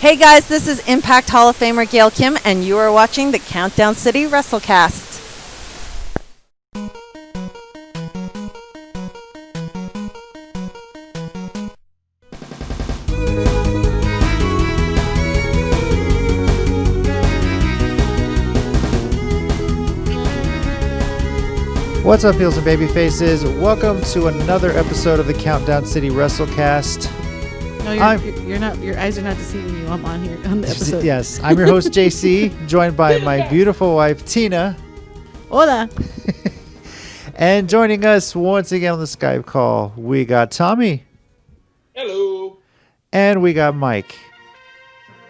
Hey guys, this is Impact Hall of Famer Gail Kim, and you are watching the Countdown City WrestleCast. What's up, heels and baby faces? Welcome to another episode of the Countdown City WrestleCast. No, you're not. Your eyes are not deceiving you. I'm on here on the episode. Yes, I'm your host JC, joined by my beautiful wife Tina. Hola. And joining us once again on the Skype call, we got Tommy. Hello. And we got Mike.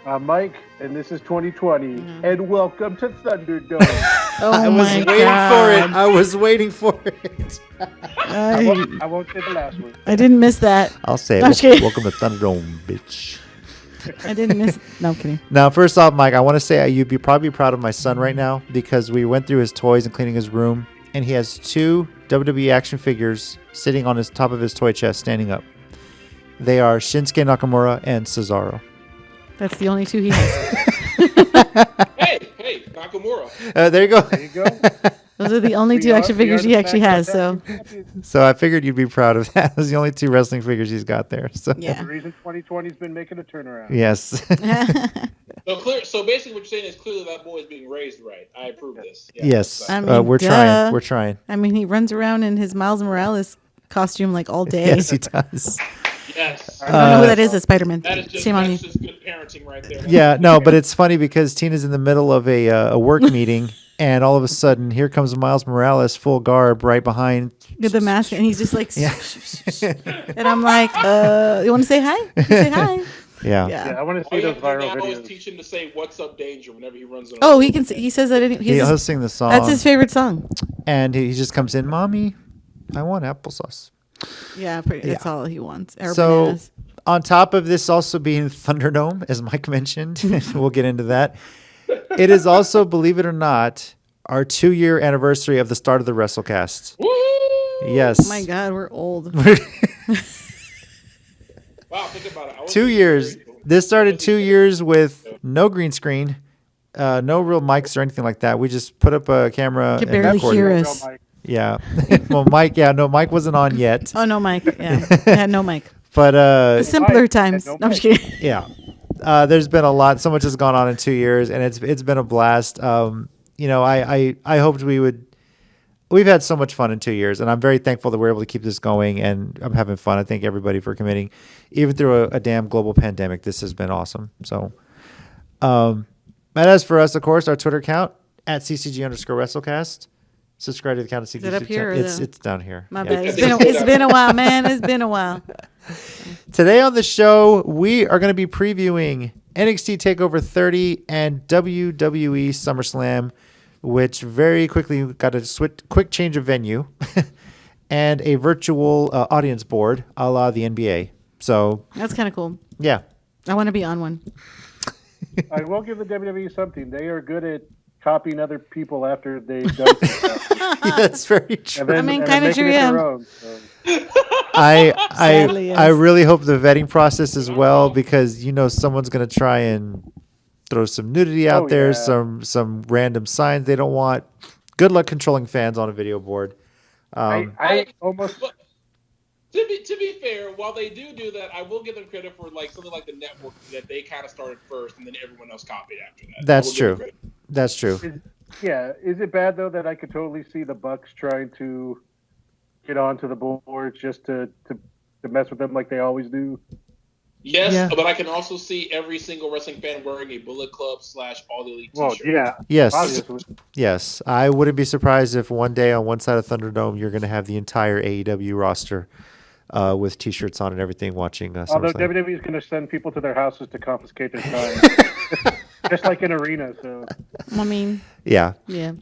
I'm Mike, and this is 2020, and welcome to ThunderDome. Oh my God. I was waiting for it. I won't say the last one. I didn't miss that. I'll say No, I'm it. kidding. Welcome to ThunderDome, bitch. I didn't miss. No, I'm kidding. Now, first off, Mike, I want to say you'd be probably proud of my son right now because we went through his toys and cleaning his room, and he has two WWE action figures sitting on his top of his toy chest, standing up. They are Shinsuke Nakamura and Cesaro. That's the only two he has. Hey, Nakamura. There you go. There you go. Those are the only two action figures he actually has. So So I figured you'd be proud of that. Those are the only two wrestling figures he's got there. So yeah. The reason 2020's been making a turnaround. yes. So basically, what you're saying is clearly that boy is being raised right. I approve this. Yeah, Yes. I mean, We're duh. trying. We're trying. I mean, he runs around in his Miles Morales costume like all day. Yes, he does. Yes. I don't know who that is. It's Spider-Man. That is just, Shame on you. that's just good parenting right there. Yeah, no, but it's funny because Tina's in the middle of a work meeting, and all of a sudden, here comes Miles Morales, full garb, right behind. With the mask, and he's just like, Yeah. and I'm like, you want to say hi? Say hi. Yeah. Yeah, I want to All see you those have to do viral now is videos. teach him to say "What's up, danger" whenever he runs. Oh, he can. He says that. He'll sing the song. That's his favorite song. And he just comes in, Mommy, I want applesauce. Yeah, that's all he wants. Or So, bananas. on top of this also being ThunderDome, as Mike mentioned, we'll get into that. It is also, believe it or not, our 2-year anniversary of the start of the WrestleCast. Woo! Yes. Oh my God, we're old. Wow, think about it. 2 years. This started 2 years with no green screen, no real mics or anything like that. We just put up a camera. You and barely recorded. hear Real us. Mike. Yeah. Well, Mike, Mike wasn't on yet. Oh no, Mike. Yeah, I had no mic. But Simpler Mike, times. and No, I'm just kidding. yeah, there's been a lot. So much has gone on in 2 years, and it's been a blast. I hoped we've had so much fun in 2 years, and I'm very thankful that we're able to keep this going, and I'm having fun. I thank everybody for committing, even through a damn global pandemic. This has been awesome. So, and as for us, of course, our Twitter account at @CCG_WrestleCast. Subscribe to the Count of CCG. Is it up here or It's down here. My Yeah. bad. It's been a while, man. It's been a while. Today on the show, we are going to be previewing NXT TakeOver 30 and WWE SummerSlam, which very quickly got a quick change of venue and a virtual audience board a la the NBA. So, That's kind of cool. yeah. I want to be on one. I will give the WWE something. They are good at copying other people after they've done stuff. That's very true. And then, I mean, and kinda then making true, it their yeah. own, so. Sadly, yes. I really hope the vetting process as well, because someone's going to try and throw some nudity out there, yeah. some random signs they don't want. Good luck controlling fans on a video board. I almost... But to be fair, while they do that, I will give them credit for something like the network that they kind of started first, and then everyone else copied after that. That's true. That's true. Is it bad, though, that I could totally see the Bucks trying to get onto the boards just to mess with them like they always do? Yes, Yeah. but I can also see every single wrestling fan wearing a Bullet Club / All the Elite Well, t-shirt. yeah. Yes. Obviously. Yes. I wouldn't be surprised if one day on one side of ThunderDome you're going to have the entire AEW roster with T-shirts on and everything watching Although SummerSlam. WWE is going to send people to their houses to confiscate their time. Just like in Arena, so... I mean, Yeah. yeah.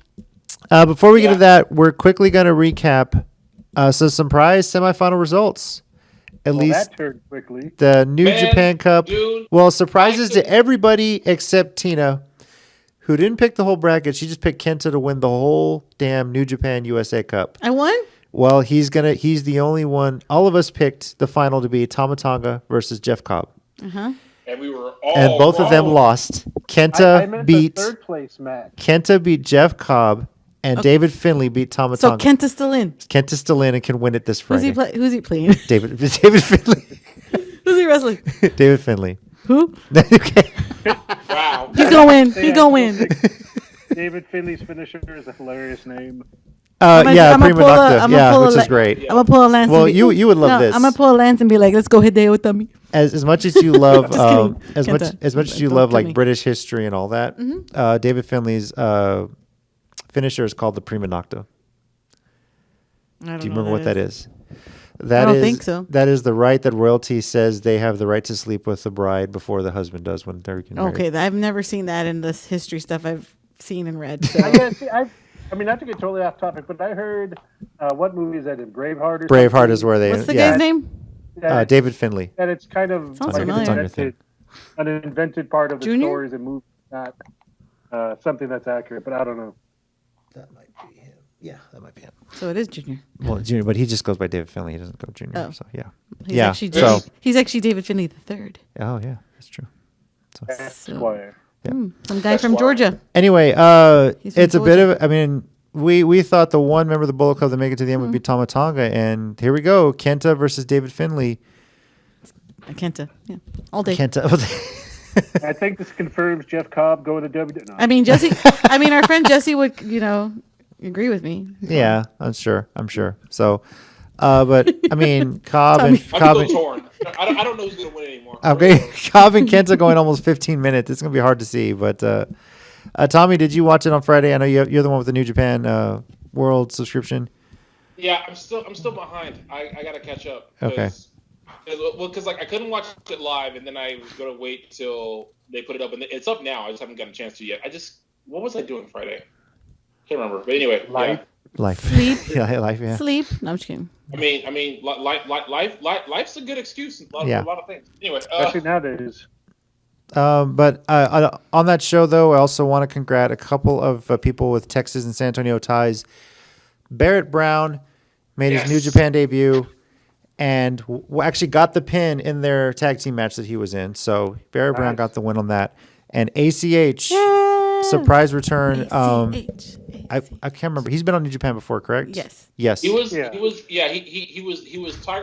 Before we get to that, we're quickly going to recap some surprise semifinal results. At least that turned quickly. the New Man, Japan Cup. dude, Well, surprises I to could- everybody except Tina, who didn't pick the whole bracket. She just picked Kenta to win the whole damn New Japan USA Cup. I won? Well, he's the only one. All of us picked the final to be Tama Tonga versus Jeff Cobb. Uh-huh. and we were all and both of them wrong. lost. I Kenta meant beat the third place match. Jeff Cobb, and David Finlay beat Tama So Tonga. Kenta's still in. Kenta's still in and can win it this Friday. Who's he playing? David Finlay. Who's he wrestling? David Finlay. Who? Okay. Wow. He's gonna win. He's gonna win. David Finley's finisher is a hilarious name. Yeah, I'ma Prima pull a- Nocta. I'ma Yeah, pull a which le- is great. I'm gonna pull a lance. Well, and be- you would love this. I'm gonna pull a lance and be like, "Let's go hideo with me." As much as you love Just kidding. as Kenta. much as you Don't love do like me. British history and all that, David Finlay's finisher is called the Prima Nocta. I don't Do you know remember what that is? I don't think so. That is the right that royalty says they have the right to sleep with the bride before the husband does when they're getting married. Okay, I've never seen that in this history stuff I've seen and read. So. I mean, not to get totally off topic, but I heard what movie is that in? Braveheart. Or Braveheart something? is where they. What's the yeah. guy's name? That, David Finlay. that it's kind of Sounds like familiar. It's on your thing. an invented part of the Junior? stories and movies, not something that's accurate. But I don't know. That might be him. Yeah, that might be him. So it is Junior. Well, Junior, but he just goes by David Finlay. He doesn't go Junior. Oh. So yeah. He's yeah. Actually So. he's actually David Finley the third. Oh yeah, that's true. So. Esquire. Some guy from Georgia. Anyway, He's from it's a bit Georgia. of. I mean, we thought the one member of the Bullet Club that make it to the end would be Tama Tonga, and here we go: Kenta versus David Finlay. Kenta. Yeah, all day. Kenta. I think this confirms Jeff Cobb going to WWE. No. I mean, Jesse. I mean, our friend Jesse would, agree with me. Yeah, I'm sure. So, but I mean, Cobb I'm and still torn. I don't know who's gonna win anymore. okay, Cobb and Kenta going almost 15 minutes. It's gonna be hard to see. But Tommy, did you watch it on Friday? I know you're the one with the New Japan World subscription. Yeah, I'm still behind. I gotta catch up. Okay. Because I couldn't watch it live, and then I was gonna wait till they put it up, and it's up now. I just haven't gotten a chance to yet. What was I doing Friday? Can't remember. But anyway, Life. Life. Sleep. Yeah, life. Yeah. Sleep. No, I'm just kidding. Life's a good excuse. A lot of things. Anyway, Especially nowadays. But on that show, though, I also want to congrat a couple of people with Texas and San Antonio ties. Barrett Brown made his New Japan debut and actually got the pin in their tag team match that he was in. So Barrett Brown got the win on that. And ACH, surprise return. I can't remember. He's been on New Japan before, correct? Yes. he was Tiger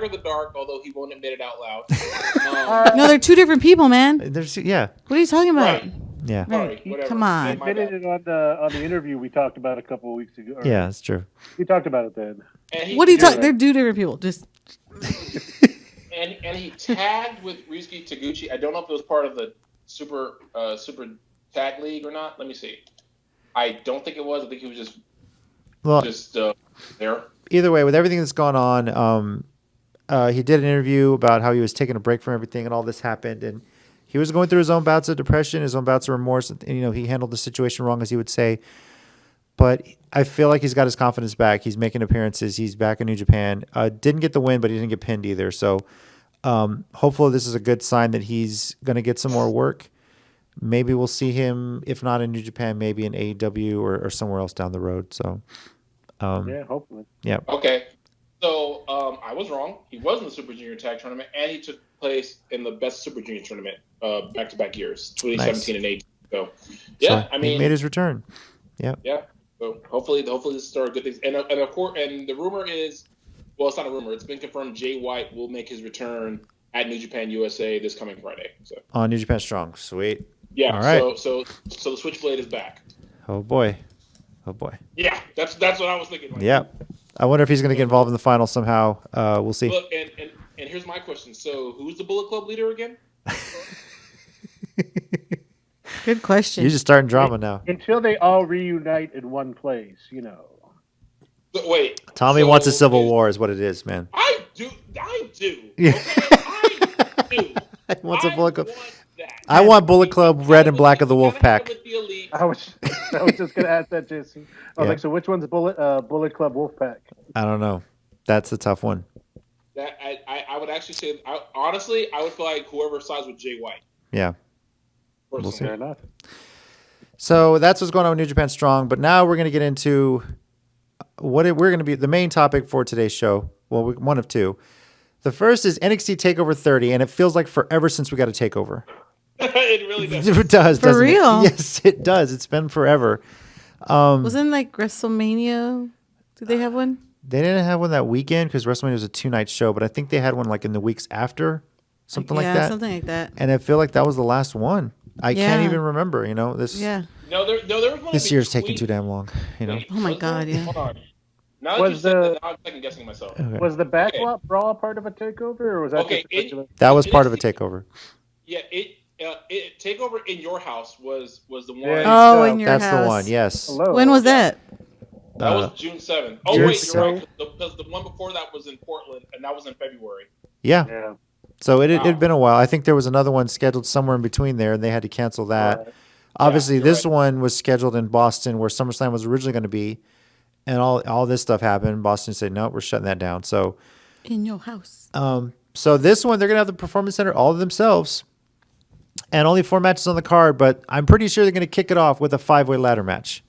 the Dark, although he won't admit it out loud. No, they're two different people, man. Yeah. What are you talking about? Right. Yeah. Sorry, whatever. Come on. He admitted it on the interview we talked about a couple of weeks ago. Yeah, that's true. We talked about it then. What are you talking? They're two different people. Just And he tagged with Ryusuke Taguchi. I don't know if it was part of the super tag league or not. Let me see. I don't think it was. I think he was just there. Either way, with everything that's gone on, he did an interview about how he was taking a break from everything and all this happened, and he was going through his own bouts of depression, his own bouts of remorse, and he handled the situation wrong, as he would say. But I feel like he's got his confidence back. He's making appearances. He's back in New Japan. Didn't get the win, but he didn't get pinned either. So hopefully this is a good sign that he's going to get some more work. Maybe we'll see him, if not in New Japan, maybe in AEW or somewhere else down the road. So Yeah, hopefully. yeah. Okay. So I was wrong. He was in the Super Junior Tag Tournament, and he took place in the Best Super Junior Tournament back-to-back years, 2017 and 18. So, yeah, So I mean, he made his return. Yeah. Yeah. So hopefully this started good things. And of course, and the rumor is, well, it's not a rumor. It's been confirmed. Jay White will make his return at New Japan USA this coming Friday. So On New Japan Strong. Sweet. yeah. All right. So the Switchblade is back. Oh boy. Yeah. That's what I was thinking. Yeah. I wonder if he's going to get involved in the final somehow. We'll see. Look, and here's my question. So who's the Bullet Club leader again? good question. You're just starting drama now. Until they all reunite in one place, Wait. Tommy so wants a civil war is what it is, man. I do. Yeah. Okay? I do. He wants a Bullet Club. Want that. I want Bullet Club red and black of the Wolf Pack. With the Elite. I was just gonna ask that, Jesse. I was Yeah. like, so which one's Bullet Club Wolfpack? I don't know. That's a tough one. That I would actually say, honestly, I would feel like whoever sides with Jay White. Yeah. We'll Fair enough. So that's what's going on with New Japan Strong. But now we're going to get into we're going to be the main topic for today's show. Well, one of two. The first is NXT TakeOver 30, and it feels like forever since we got a takeover. It really does. It does. For doesn't it? real? Yes, it does. It's been forever. Wasn't like WrestleMania? Did they have one? They didn't have one that weekend because WrestleMania was a 2-night show, but I think they had one like in the weeks after, something like that. Yeah, something like that. And I feel like that was the last one. I can't Yeah. even remember. This Yeah. No, there was one. this year's taking too damn long. Oh my God, yeah. Hold on. Now that Was you said the- that, now I'm second guessing myself. Okay. Was the backlot brawl part of a takeover, or was that Okay, just a regular? That was part of a takeover. Yeah, it takeover in your house was the one. Yeah. Oh, in your That's house. the one. Yes. Hello. When was that? That was June 7th. Oh June wait, you're right. Because the one before that was in Portland, and that was in February. Yeah. Yeah. So it Wow. had been a while. I think there was another one scheduled somewhere in between there, and they had to cancel that. Right. Obviously, you're this right. one was scheduled in Boston, where SummerSlam was originally going to be, and all this stuff happened. Boston said, "No, we're shutting that down." So, In your house. so this one they're going to have the Performance Center all to themselves, and only 4 matches on the card. But I'm pretty sure they're going to kick it off with a 5-way ladder match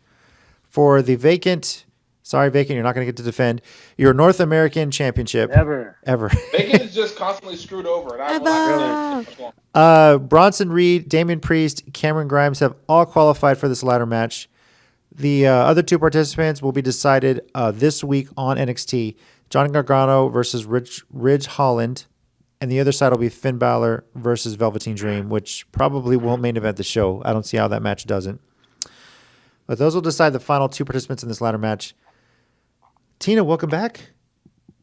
for the vacant. Sorry, vacant. You're not going to get to defend your North American Championship Ever. ever. Bacon is just constantly screwed over, and I Ever. Bronson Reed, Damian Priest, Cameron Grimes have all qualified for this ladder match. The other 2 participants will be decided this week on NXT. Johnny Gargano versus Ridge Holland, and the other side will be Finn Balor versus Velveteen Dream, which probably won't main event the show. I don't see how that match doesn't. But those will decide the final 2 participants in this ladder match. Tina, welcome back.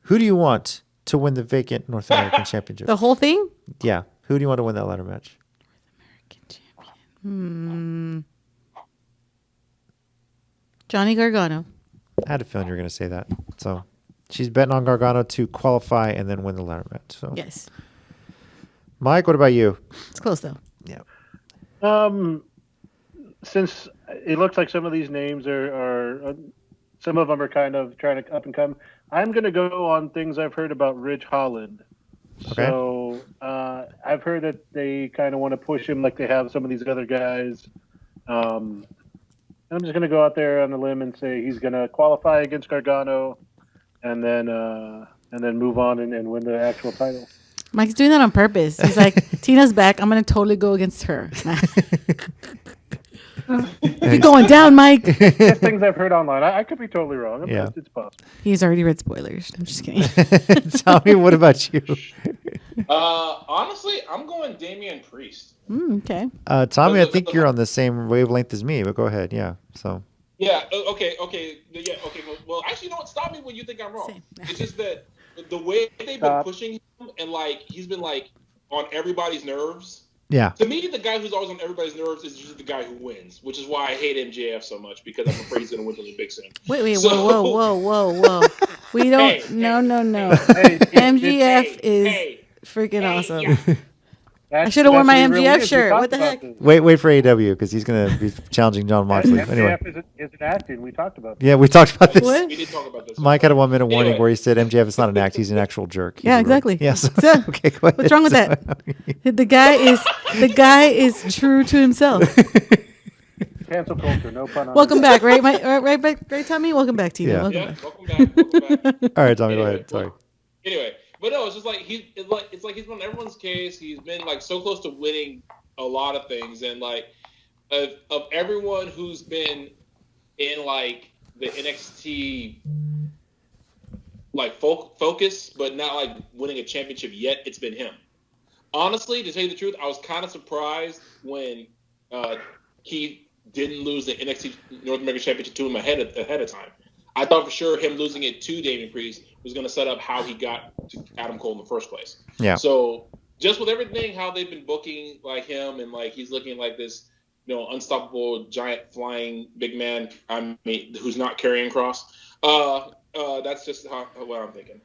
Who do you want to win the vacant North American Championship? The whole thing? Yeah. Who do you want to win that ladder match? Johnny Gargano. I had a feeling you were going to say that. So she's betting on Gargano to qualify and then win the ladder match. So Yes. Mike, what about you? It's close though. Yeah. Since it looks like some of these names are some of them are kind of trying to up and come, I'm going to go on things I've heard about Ridge Holland. Okay. So I've heard that they kind of want to push him like they have some of these other guys. I'm just going to go out there on a limb and say he's going to qualify against Gargano, and then move on and win the actual title. Mike's doing that on purpose. He's like, Tina's back. I'm going to totally go against her. You're going down, Mike. Just things I've heard online. I could be totally wrong. Yeah. It's possible. He's already read spoilers. I'm just kidding. Tommy, what about you? honestly, I'm going Damian Priest. Okay. Tommy, I think you're on the same wavelength as me, but go ahead. Yeah. So. Yeah. Okay. Yeah. Okay. Well, actually, you know what? Stop me when you think I'm wrong. Same. It's just that the way they've been pushing him, and like he's been like on everybody's nerves. Yeah. To me, the guy who's always on everybody's nerves is usually the guy who wins, which is why I hate MJF so much, because I'm afraid he's going to win the big soon. Wait, So- whoa. We don't. Hey, no. Hey, MGF is hey, freaking hey, awesome. yeah. I should have worn my That's what he MGF is. We shirt. talked What the about heck? this. Wait for AEW because he's going to be challenging John Moxley. Anyway. MJF isn't acting. We talked about that. Yeah, we talked about this. What? We did talk about this. Mike had a 1-minute warning Anyway. where he said MJF is not an act; he's an actual jerk. Yeah, He's a exactly. Yes. So, Okay. Go ahead. What's wrong with that? The guy is true to himself. Cancel culture. No pun on Welcome it. back, right? Right back, right, Tommy. Welcome back, Tina. Yeah. Welcome Yeah, back. welcome back. All right, Tommy, go Anyway, ahead. Sorry. Anyway, but no, it's just like it's like he's been on everyone's case. He's been like so close to winning a lot of things, and like of everyone who's been in like the NXT like focus, but not like winning a championship yet, it's been him. Honestly, to tell you the truth, I was kind of surprised when he didn't lose the NXT North American Championship to him ahead of time. I thought for sure him losing it to Damian Priest was going to set up how he got to Adam Cole in the first place. Yeah. So just with everything, how they've been booking like him, and like he's looking like this, unstoppable giant flying big man. I mean, who's not carrying cross. That's just what I'm thinking.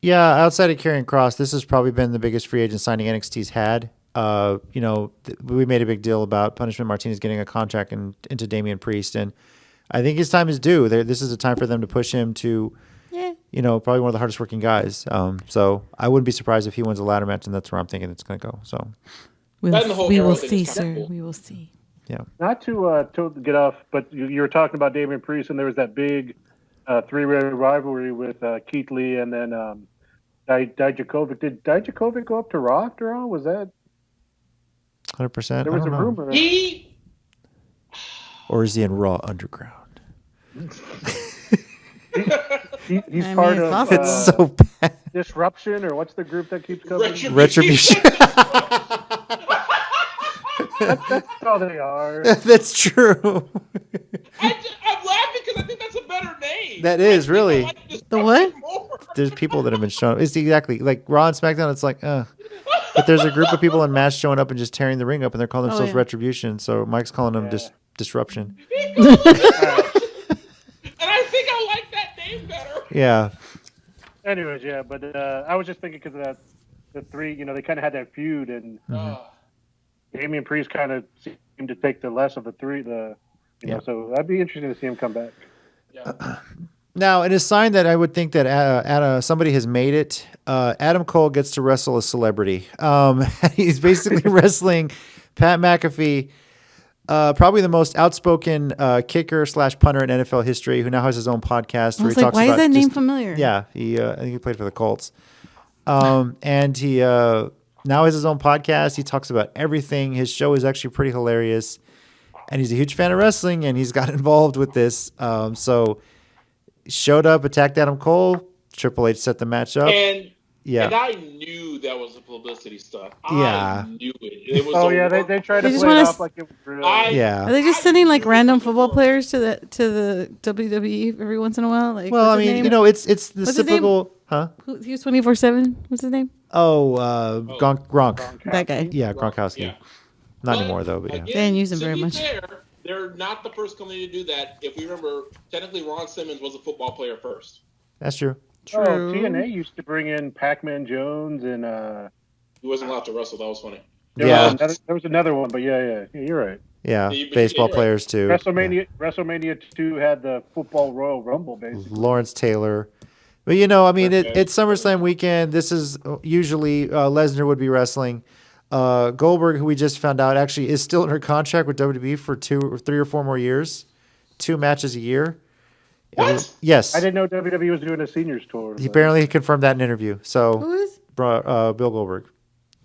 Yeah, outside of Karrion Kross, this has probably been the biggest free agent signing NXT's had. We made a big deal about Punishment Martinez getting a contract into Damian Priest, and I think his time is due. This is a time for them to push him to, probably one of the hardest working guys. So I wouldn't be surprised if he wins a ladder match, and that's where I'm thinking it's going to go. So That and the whole we Arrow will thing see, is kinda sir. cool. We will see. yeah, Not to get off, but you were talking about Damian Priest, and there was that big three-way rivalry with Keith Lee and then Dijakovic. Did Dijakovic go up to Raw after all? Was that? 100%. There was a rumor. Or is he in Raw Underground? He's I part mean, of it's It's so bad. Disruption, or what's the group that keeps coming? Retribution. That's all they are. That's true. I'm laughing because I think that's a better name. That is, really. The what? There's people that have been shown. It's exactly like Raw and SmackDown. It's like, but there's a group of people in match showing up and just tearing the ring up, and they're calling themselves yeah. Retribution. So Mike's calling them Disruption. And I think I like that name better. Yeah. Anyways, yeah, but I was just thinking because of that, the three, they kind of had that feud, and Damian Priest kind of seemed to take the less of the three, know, so that'd be interesting to see him come back. Yeah. Now, it is a sign that I would think that somebody has made it. Adam Cole gets to wrestle a celebrity. He's basically wrestling Pat McAfee, probably the most outspoken kicker / punter in NFL history, who now has his own podcast. I Where was he like, talks why about is that name familiar? Yeah, I think he played for the Colts. And he now has his own podcast. He talks about everything. His show is actually pretty hilarious. And he's a huge fan of wrestling, and he's got involved with this. So showed up, attacked Adam Cole. Triple H set the match up. And I knew that was a publicity stunt. Yeah. I knew it. It was they tried to They just play it wanna off like it was real. Yeah. Are they just sending like random football players to the WWE every once in a while? Like, Well, I what's his mean, name? it's the What's his name? typical, huh? He was 24/7. What's his name? Gronk. That guy. Yeah, Gronkowski. Yeah. Not anymore though, but yeah. They didn't use him to very be much. Fair, they're not the first company to do that. If we remember, technically Ron Simmons was a football player first. That's true. Oh, True. TNA used to bring in Pac-Man Jones and He wasn't allowed to wrestle. That was funny. Yeah. There was another one, but yeah, you're right. Yeah, Yeah, but baseball you're right. players too. WrestleMania 2 had the football Royal Rumble, basically. Lawrence Taylor. But I mean, it's SummerSlam weekend. This is usually Lesnar would be wrestling. Goldberg, who we just found out actually is still under contract with WWE for 2 or 3 or 4 more years, 2 matches a year. What? Yes. I didn't know WWE was doing a seniors tour. He apparently confirmed that in an interview. So Who is? Bill Goldberg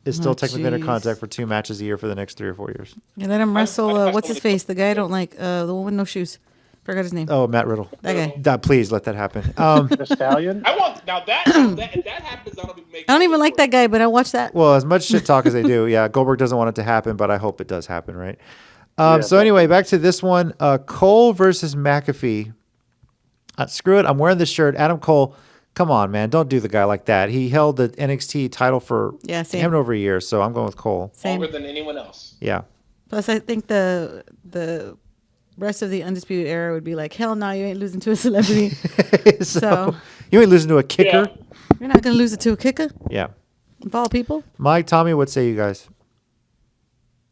is still technically under jeez. contract for 2 matches a year for the next 3 or 4 years. Yeah, let him wrestle. I What's his face? The guy I don't like. The one with no shoes. Forgot his name. Oh, Matt Riddle. That guy. Please let that happen. The Stallion. I want now that if that happens, that'll be make. I don't even like that guy, but I watched that. Well, as much shit talk as they do, yeah, Goldberg doesn't want it to happen, but I hope it does happen, right? So anyway, back to this one. Cole versus McAfee. Screw it. I'm wearing this shirt. Adam Cole, come on, man. Don't do the guy like that. He held the NXT title for same. over a year, so I'm going with Cole. Same. longer than anyone else. Yeah. Plus, I think the rest of the Undisputed Era would be like, hell no, you ain't losing to a celebrity. So you ain't losing to a kicker? Yeah. You're not going to lose it to a kicker? Yeah. Of all people? Mike, Tommy, what say you guys?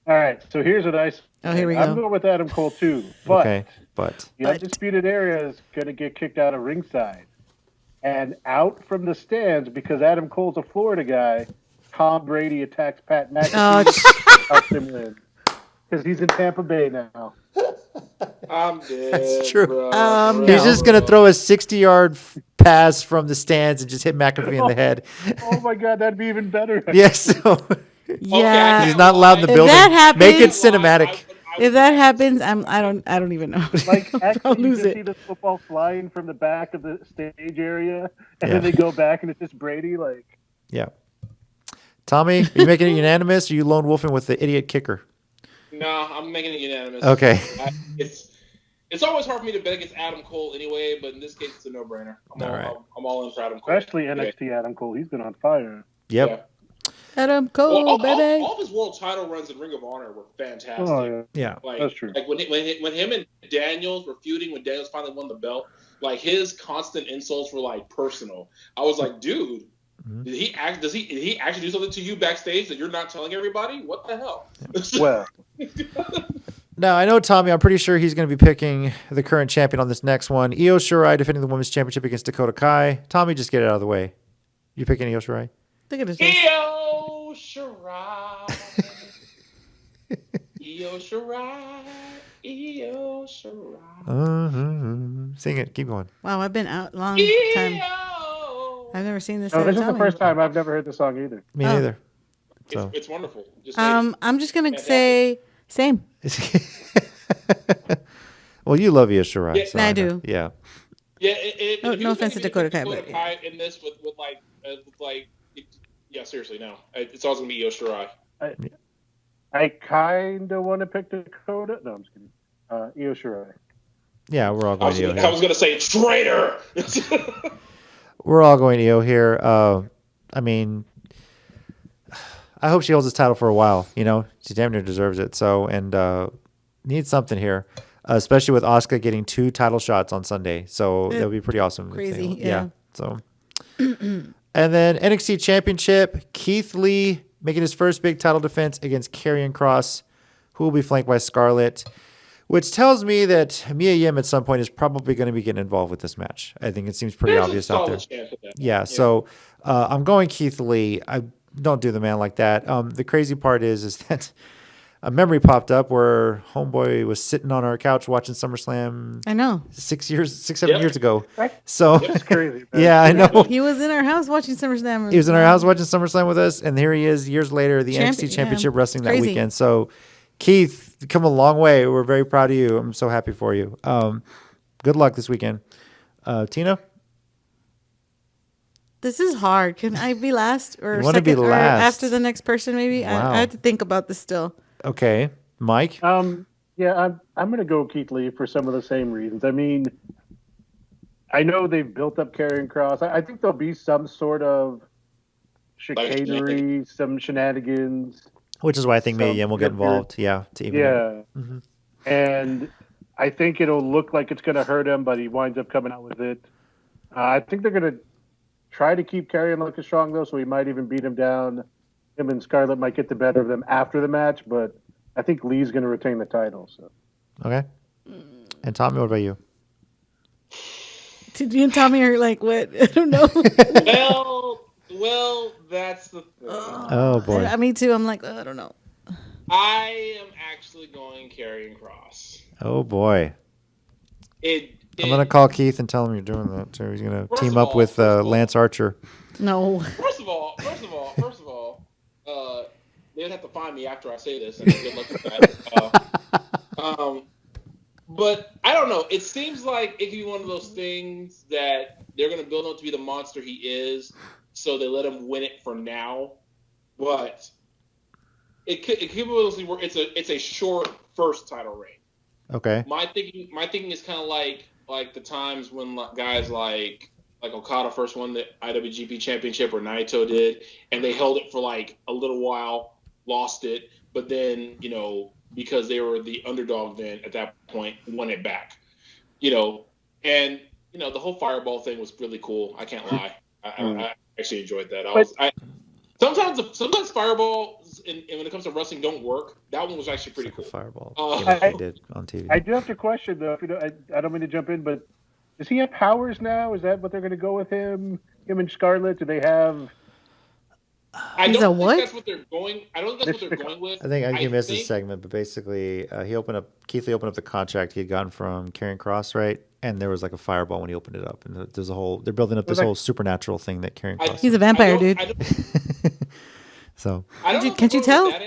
All right, so here's what I say. Oh, here we I'm go. going with Adam Cole too, but Okay, but the Undisputed Era is going to get kicked out of ringside and out from the stands because Adam Cole's a Florida guy. Tom Brady attacks Pat McAfee, helps him win because he's in Tampa Bay now. I'm dead. That's true. Bro. he's just going to throw a 60-yard pass from the stands and just hit McAfee in the head. Oh my God, that'd be even better. Yes. So Yeah. he's not allowed in the If building. that happens- Make it cinematic. If that happens, I don't even know. Like I'll actually, you lose just it. see the football flying from the back of the stage area, and Yeah. then they go back, and it's just Brady. Like, Yeah. Tommy, are you making it unanimous, or are you lone wolfing with the idiot kicker? No, I'm making it unanimous. Okay. It's always hard for me to bet against Adam Cole anyway, but in this case, it's a no-brainer. I'm all in for Adam Cole. especially NXT Adam Cole, he's been on fire. Yep. Yeah. Adam Cole, Well, baby. all of his world title runs in Ring of Honor were fantastic. Oh yeah, Yeah. Like, that's true. Like when him and Daniels were feuding, when Daniels finally won the belt, like his constant insults were like personal. I was like, dude, did he actually do something to you backstage that you're not telling everybody? What the hell? Well, Now, I know Tommy, I'm pretty sure he's going to be picking the current champion on this next one. Io Shirai defending the women's championship against Dakota Kai. Tommy, just get it out of the way. You picking Io Shirai? Look at his face. Io Shirai, Io Shirai, Io Shirai. Sing it. Keep going. Wow, I've been out long time. Io. I've never seen this. no, side this of is the Tommy. first time I've never heard the song either. Me Oh. neither. So it's wonderful. Just I'm just gonna say same. well, you love Io Shirai. Yeah. So I know. do. Yeah. Yeah, No offense to Dakota Kai, Dakota but Kai in this with yeah, seriously, no, it's always gonna be Io Shirai. I kind of want to pick Dakota. No, I'm just kidding. Io Shirai. Yeah, we're all going Io I here. was gonna say traitor. We're all going Io here. I mean, I hope she holds this title for a while. You know, she damn near deserves it. So, and needs something here, especially with Asuka getting 2 title shots on Sunday. So that would be pretty awesome. Crazy, Yeah. So, and then NXT Championship, Keith Lee making his first big title defense against Karrion Kross, who will be flanked by Scarlett, which tells me that Mia Yim at some point is probably going to be getting involved with this match. I think it seems pretty obvious out there. Yeah, so I'm going Keith Lee. I don't do the man like that. The crazy part is that a memory popped up where Homeboy was sitting on our couch watching SummerSlam. I know. 7 years ago. Right. So That's crazy. yeah, I know. He was in our house watching SummerSlam. He was in our house watching SummerSlam with us, and here he is years later, the NXT Championship Wrestling that Crazy. weekend. So, Keith, you've come a long way. We're very proud of you. I'm so happy for you. Good luck this weekend. Tina? This is hard. Can I be last or You wanna be second or last. after the next person? Maybe Wow. I have to think about this still. Okay. Mike? Yeah, I'm going to go Keith Lee for some of the same reasons. I mean, I know they've built up Karrion Kross. I think there'll be some sort of chicanery, some shenanigans. Which is why I think Mia Yim will get involved. Yeah. To even Yeah. And I think it'll look like it's going to hurt him, but he winds up coming out with it. I think they're going to try to keep Karrion looking strong, though, so he might even beat him down. Him and Scarlett might get the better of them after the match, but I think Lee's going to retain the title. So. Okay. And Tommy, what about you? Did you and Tommy are like, what? I don't know. Well, that's the thing. Oh, boy. Me too. I'm like, I don't know. I am actually going Karrion Kross. Oh, boy. I'm going to call Keith and tell him you're doing that, too. He's going to team up with Lance Archer. No. First of all, they'd have to find me after I say this, and good luck with that. But I don't know. It seems like it could be one of those things that they're going to build him to be the monster he is, so they let him win it for now. But it could be where it's a short first title reign. Okay. My thinking is kind of like the times when guys like Okada first won the IWGP Championship, or Naito did, and they held it for like a little while, lost it, but then, you know, because they were the underdog then at that point, won it back. You know, and, you know, the whole Fireball thing was really cool. I can't lie. I actually enjoyed that. Sometimes Fireballs, and when it comes to wrestling, don't work. That one was actually pretty cool. Fireball. I did on TV. I do have to question, though. If you know, I don't mean to jump in, but does he have powers now? Is that what they're going to go with him? Him and Scarlett? Do they have? I He's don't a think what? that's what they're going. I don't think that's what they're going with. I think I missed this segment, but basically, Keith Lee opened up the contract he had gotten from Karrion Kross, right? And there was like a fireball when he opened it up, and they're building up this whole supernatural thing that Karrion Kross. He's a vampire, dude. So Can't you tell? To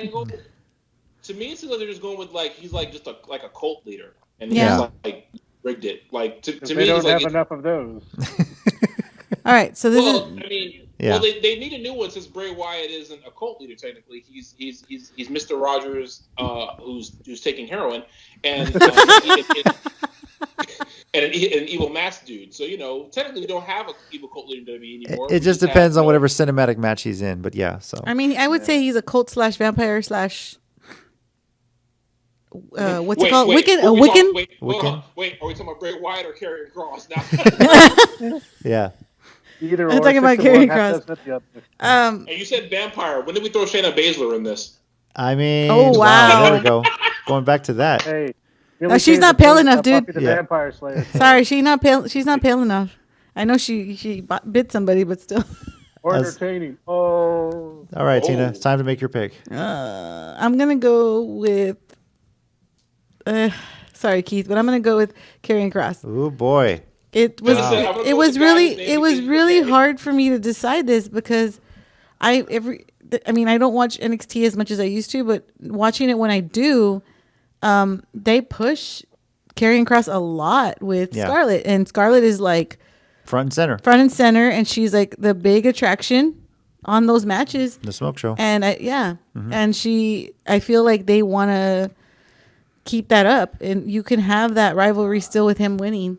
me, it seems like they're just going with he's just a cult leader, and Yeah. he's like rigged it. Like to They me, don't it's like have enough of those. All right, so this is. I mean, Yeah. well, they need a new one since Bray Wyatt isn't a cult leader technically. He's Mr. Rogers, who's taking heroin, and and an evil mask dude. So, you know, technically we don't have an evil cult leader in WWE anymore. it just depends on whatever cinematic match he's in, but yeah. So I mean, I would say he's a cult / vampire / what's it called? Wiccan? A Wiccan? Wait, hold on. Wait, are we talking about Bray Wyatt or Karrion Kross now? yeah. Either I'm or, talking about 6 to 1, Karrion half Kross. dozen of the other. And you said vampire. When did we throw Shayna Baszler in this? I mean, Oh, wow. there we go. Going back to that. Hey, she's not pale enough, dude. Buffy the Yeah. Vampire Slayer. Sorry, she's not pale. She's not pale enough. I know she bit somebody, but still. Or As- entertaining. Oh. All right, Tina, it's time to make your pick. I'm gonna go with. Sorry, Keith, but I'm gonna go with Karrion Kross. Oh boy. It was I'm gonna it go was with the really guy's name it was because- really hard for me to decide this because I mean, I don't watch NXT as much as I used to, but watching it when I do, they push Karrion Kross a lot with Scarlett, and Scarlett is like front and center, and she's like the big attraction on those matches, the smoke show. And and I feel like they want to keep that up, and you can have that rivalry still with him winning,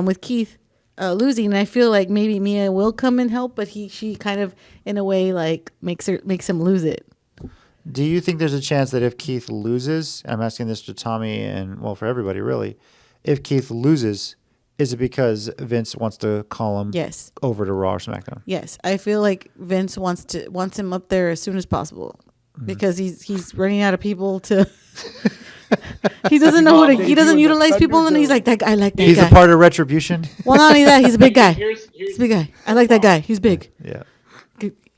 with Keith losing. And I feel like maybe Mia will come and help, but she kind of in a way like makes him lose it. Do you think there's a chance that if Keith loses, I'm asking this to Tommy and, well, for everybody really, if Keith loses, is it because Vince wants to call him over to Raw or SmackDown? Yes. I feel like Vince wants him up there as soon as possible because he's running out of people to... He doesn't know he doesn't utilize people, and he's like, that guy, I like that guy. He's a part of Retribution? Well, not only that, he's a big guy. He's a big guy. I like that guy. He's big. Yeah.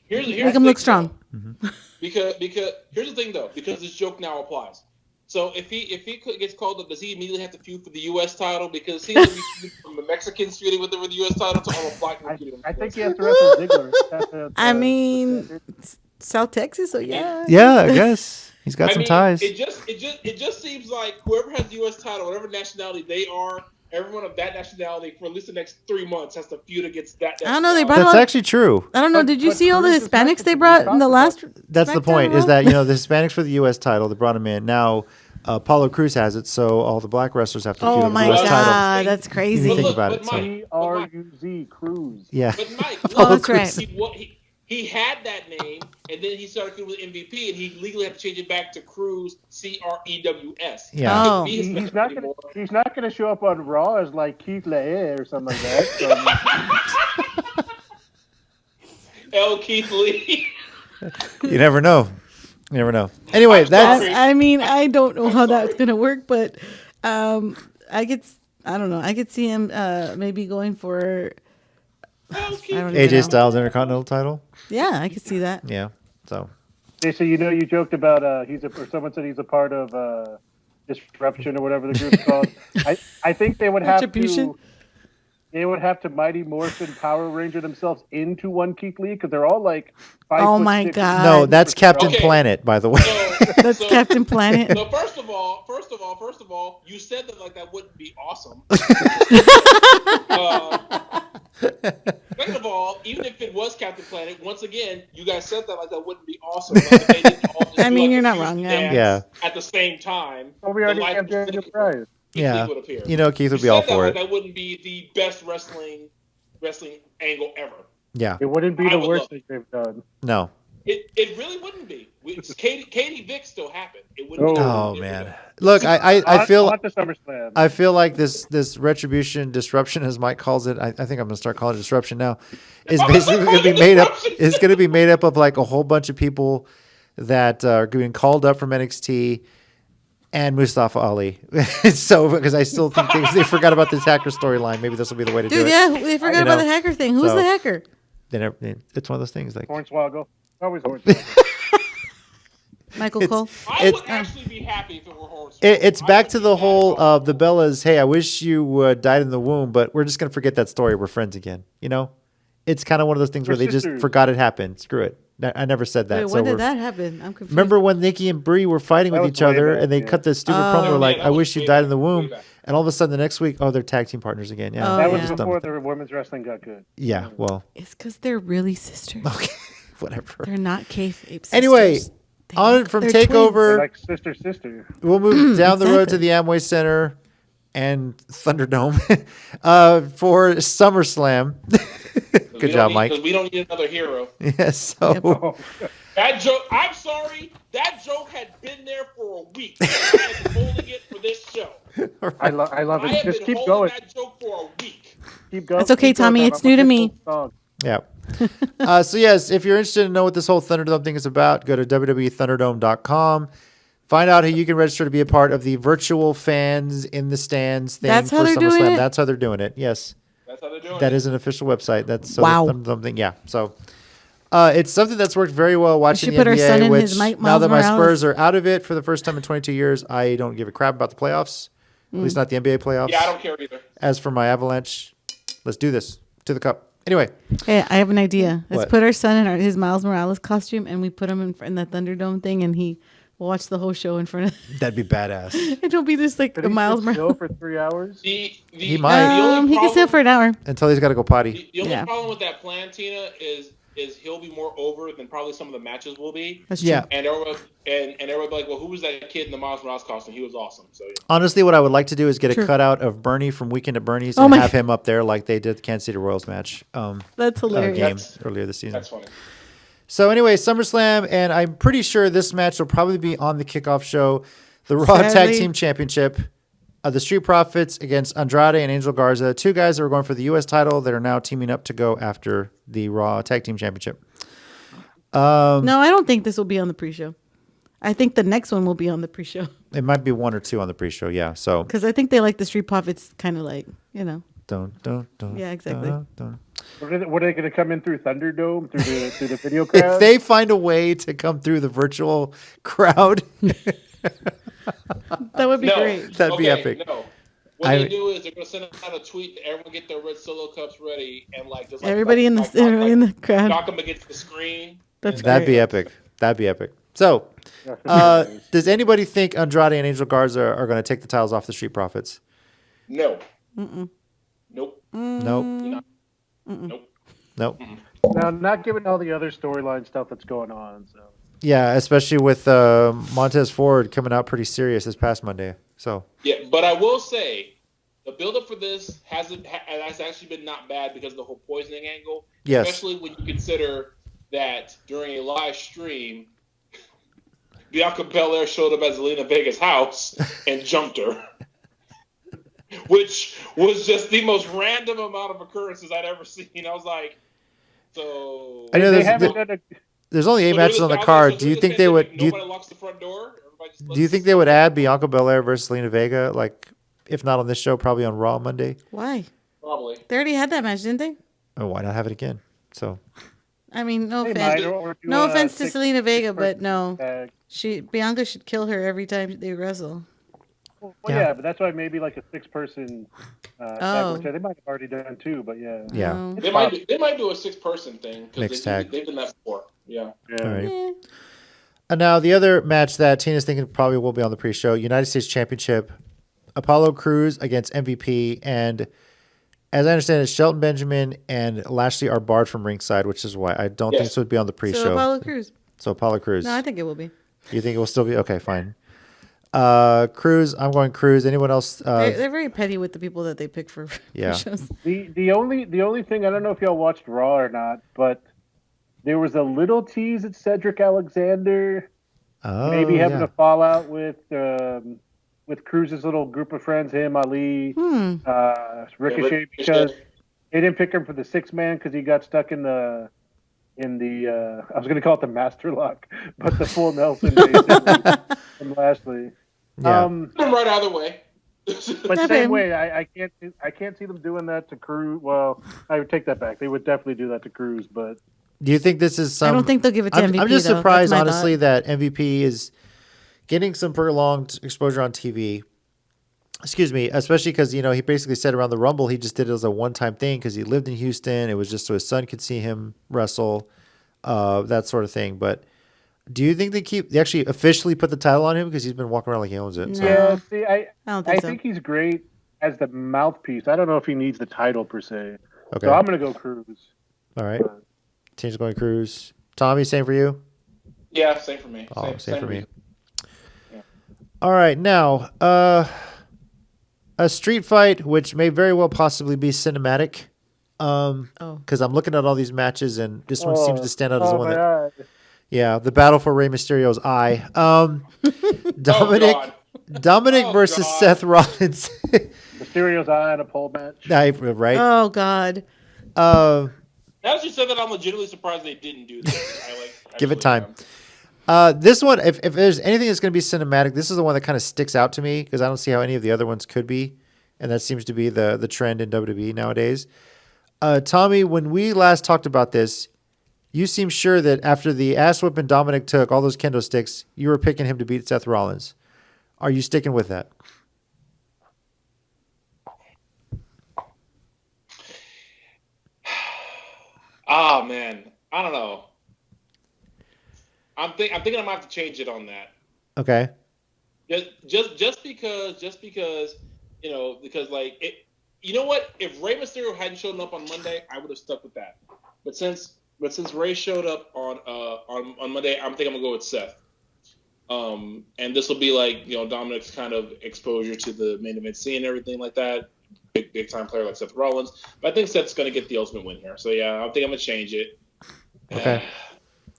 Make him look strong. Because here's the thing though, because this joke now applies. So if he gets called up, does he immediately have to feud for the U.S. title? Because he's going to be feuding from the Mexicans feuding with the U.S. title to all the black men feuding. I think he has to wrestle Ziggler. I mean, South Texas, so yeah. Yeah, I guess he's got some ties. It just seems like whoever has the U.S. title, whatever nationality they are, everyone of that nationality for at least the next 3 months has to feud against that. I don't know. They brought. That's actually true. I don't know. Did you see all the Hispanics they brought in the last? That's the point. Is that the Hispanics for the U.S. title? They brought them in now. Paulo Cruz has it, so all the black wrestlers have to feud Oh for my the U.S. God, title. that's crazy. Think about it. C-R-U-Z, Cruz. Yeah. But Mike, that's right. He had that name, and then he started feuding with MVP, and he legally had to change it back to Cruz, C-R-E-W-S. Yeah. Oh. He's not gonna show up on Raw as like Keith Lee or something like that. L. Keith Lee. You never know. You never know. Anyway, that's. I mean, I don't know how that's gonna work, but I don't know. I could see him maybe going for AJ Styles Intercontinental title. Yeah, I could see that. Yeah. So. Okay, so you joked about someone said he's a part of Disruption or whatever the group's called. I think they would have to. They would have to Mighty Morphin Power Ranger themselves into one Keith Lee because they're all like 5 Oh foot my 6. God. No, that's Captain Planet, by the way. That's Captain Planet. So first of all, you said that like that wouldn't be awesome. Second of all, even if it was Captain Planet, once again, you guys said that like that wouldn't be awesome. Like, they didn't all just I mean, do, you're like, not wrong. Yeah. At the same time. Well, we already have Daniel Bryan. Yeah. Would appear. Keith would be all for it. That wouldn't be the best wrestling angle ever. Yeah. It wouldn't be the worst thing they've done. No. It really wouldn't be. Katie Vick still happened. It wouldn't be. Oh man. Look, I feel the SummerSlam. I feel like this Retribution disruption, as Mike calls it, I think I'm gonna start calling it disruption now, is basically gonna be made up. It's gonna be made up of like a whole bunch of people that are being called up from NXT and Mustafa Ali. So because I still think they forgot about this hacker storyline. Maybe this will be the way to do it. Yeah, they forgot about the hacker thing. Who's the hacker? It's one of those things like Hornswoggle. Always Hornswoggle. Michael Cole. I would actually be happy if it were Hornswoggle. It's back to the whole the Bellas. Hey, I wish you died in the womb, but we're just gonna forget that story. We're friends again. It's kind of one of those things where they just forgot it happened. Screw it. I never said that. Wait, when did that happen? I'm confused. Remember when Nikki and Brie were fighting with each other and they cut the stupid promo like, I wish you died in the womb. And all of a sudden the next week, they're tag team partners again. Yeah, that was before the women's wrestling got good. Yeah, well. It's because they're really sisters. Okay, whatever. They're not kayfabe sisters. Anyway, on from TakeOver. Like sister. We'll move down the road to the Amway Center and ThunderDome for SummerSlam. Good job, Mike. Because we don't need another hero. Yes. So that joke. I'm sorry. That joke had been there for a week. I have been holding it for this show. Right. I love it. Just keep going. I have been holding that joke for a week. Keep going. It's okay, Tommy. It's new to me. Yeah. So yes, if you're interested to know what this whole ThunderDome thing is about, go to www.thunderdome.com. Find out how you can register to be a part of the virtual fans in the stands thing for SummerSlam. That's how they're doing it. Yes. That's how they're doing it. That is an official website. That's so wow. Something. Yeah. So it's something that's worked very well watching the put NBA. Our son in which his Mike now that my Morales. Spurs are out of it for the first time in 22 years, I don't give a crap about the playoffs. At least not the NBA playoffs. Yeah, I don't care either. As for my Avalanche, let's do this to the cup. Anyway, Hey, I have an idea. Let's What? put our son in his Miles Morales costume, and we put him in the Thunderdome thing, and he will watch the whole show in front of. that'd be badass. It'll be just like Could a he Miles sit still Morales. for 3 hours? He might. The only He can sit for an hour. Until he's got to go potty. The only Yeah. problem with that plan, Tina, is he'll be more over than probably some of the matches will be. That's true. Yeah. And everybody will be like, well, who was that kid in the Miles Morales costume? He was awesome. So yeah. Honestly, what I would like to do is get a True. cutout of Bernie from Weekend at Bernie's Oh and my have him up there like they did the Kansas City Royals match That's hilarious. game earlier this season. That's funny. So anyway, SummerSlam, and I'm pretty sure this match will probably be on the kickoff show. The Raw Tag Sadly. Team Championship. The Street Profits against Andrade and Angel Garza. Two guys that were going for the U.S. title that are now teaming up to go after the Raw Tag Team Championship. No, I don't think this will be on the pre-show. I think the next one will be on the pre-show It might be one or two on the pre-show, yeah. So because I think they like the Street Profits, kind of like don't. Yeah, exactly. Don't. What are they going to come in through Thunderdome through the video crowd? If they find a way to come through the virtual crowd, That would be No. great. that'd be Okay, epic. No. What I- they do is they're gonna send out a tweet that everyone get their red solo cups ready and just Everybody in the crowd. knock them against the screen. That's That'd great. be epic. That'd be epic. So, does anybody think Andrade and Angel Garza are going to take the titles off the Street Profits? No. Mm-mm. Nope. Nope. Nope. Nope. Now, not given all the other storyline stuff that's going on. So Yeah, especially with Montez Ford coming out pretty serious this past Monday. So, Yeah, but I will say the buildup for this has actually been not bad because of the whole poisoning angle. Yes. Especially when you consider that during a live stream, Bianca Belair showed up at Zelina Vega's house and jumped her. Which was just the most random amount of occurrences I'd ever seen. I was like, so. I know they there's, haven't done a. there's only 8 So matches on the they're card. just- Do you they're think just they would? saying Do nobody you, locks the front door? Everybody just do you think they would add Bianca Belair versus Lena Vega? Like, if not on this show, probably on Raw Monday. Why? Probably. They already had that match, didn't they? Oh, why not have it again? So, I mean, no They offense. might, or do No a offense to six- Selena Vega, six-person but no. tag. Bianca should kill her every time they wrestle. Well, Yeah. yeah, but that's why maybe like a 6-person tag, which they might have already done too. But yeah, yeah. No. They might do a 6-person thing Mixed because tag. they've done that before. Yeah. yeah. All right. Eh. And now the other match that Tina's thinking probably will be on the pre-show, United States Championship, Apollo Crews against MVP. And as I understand it, Shelton Benjamin and Lashley are barred from ringside, which is why I don't think Yes. this would be on the pre-show. So Apollo Crews. So Apollo Crews. No, I think it will be. You think it will still be? Okay, fine. Crews, I'm going Crews. Anyone else? They're very petty with the people that they pick for Yeah. shows. The only thing, I don't know if y'all watched Raw or not, but there was a little tease at Cedric Alexander Oh, maybe having yeah. a fallout with Cruz's little group of friends, him, Ali, Ricochet, because they didn't pick him for the 6-man because he got stuck in the I was going to call it the master lock, but the full Nelson basically from Lashley. Yeah. I'm right either way. But Never. same way, I can't see them doing that to Cruz. Well, I would take that back. They would definitely do that to Cruz, but Do you think this is some? I don't think they'll give it to I'm, MVP. I'm just though. surprised, That's my honestly, thought. that MVP is getting some prolonged exposure on TV. Excuse me, especially because he basically said around the Rumble he just did it as a one-time thing because he lived in Houston. It was just so his son could see him wrestle, that sort of thing. But do you think they actually officially put the title on him because he's been walking around like he owns it? So. No. yeah, see, I don't I think so. think he's great as the mouthpiece. I don't know if he needs the title per se. Okay. So I'm going to go Cruz. All right. Team's going Cruz. Tommy, same for you? Yeah, same for me. Oh, same for me. reason. All right, now a street fight, which may very well possibly be cinematic. Because I'm looking at all these matches, and this one seems to stand out as the one my that. God. Yeah, the battle for Rey Mysterio's eye. Dominic Oh, versus God. Seth Rollins. Mysterio's eye in a pole match. Right? Oh God. Uh, Now that you said that, I'm legitimately surprised they didn't do that. Give it actually time. This one, if there's anything that's going to be cinematic, this is the one that kind of sticks out to me because I don't see how any of the other ones could be, and that seems to be the trend in WWE nowadays. Tommy, when we last talked about this, you seem sure that after the ass whipping Dominic took, all those kendo sticks, you were picking him to beat Seth Rollins. Are you sticking with that? Oh man, I don't know. I'm thinking I might have to change it on that. Okay. Just because because like it. You know what? If Rey Mysterio hadn't shown up on Monday, I would have stuck with that. But since Rey showed up on Monday, I'm thinking I'm gonna go with Seth. And this will be like Dominic's kind of exposure to the main event scene and everything like that. Big time player like Seth Rollins, but I think Seth's gonna get the ultimate win here. So yeah, I think I'm gonna change it. Okay.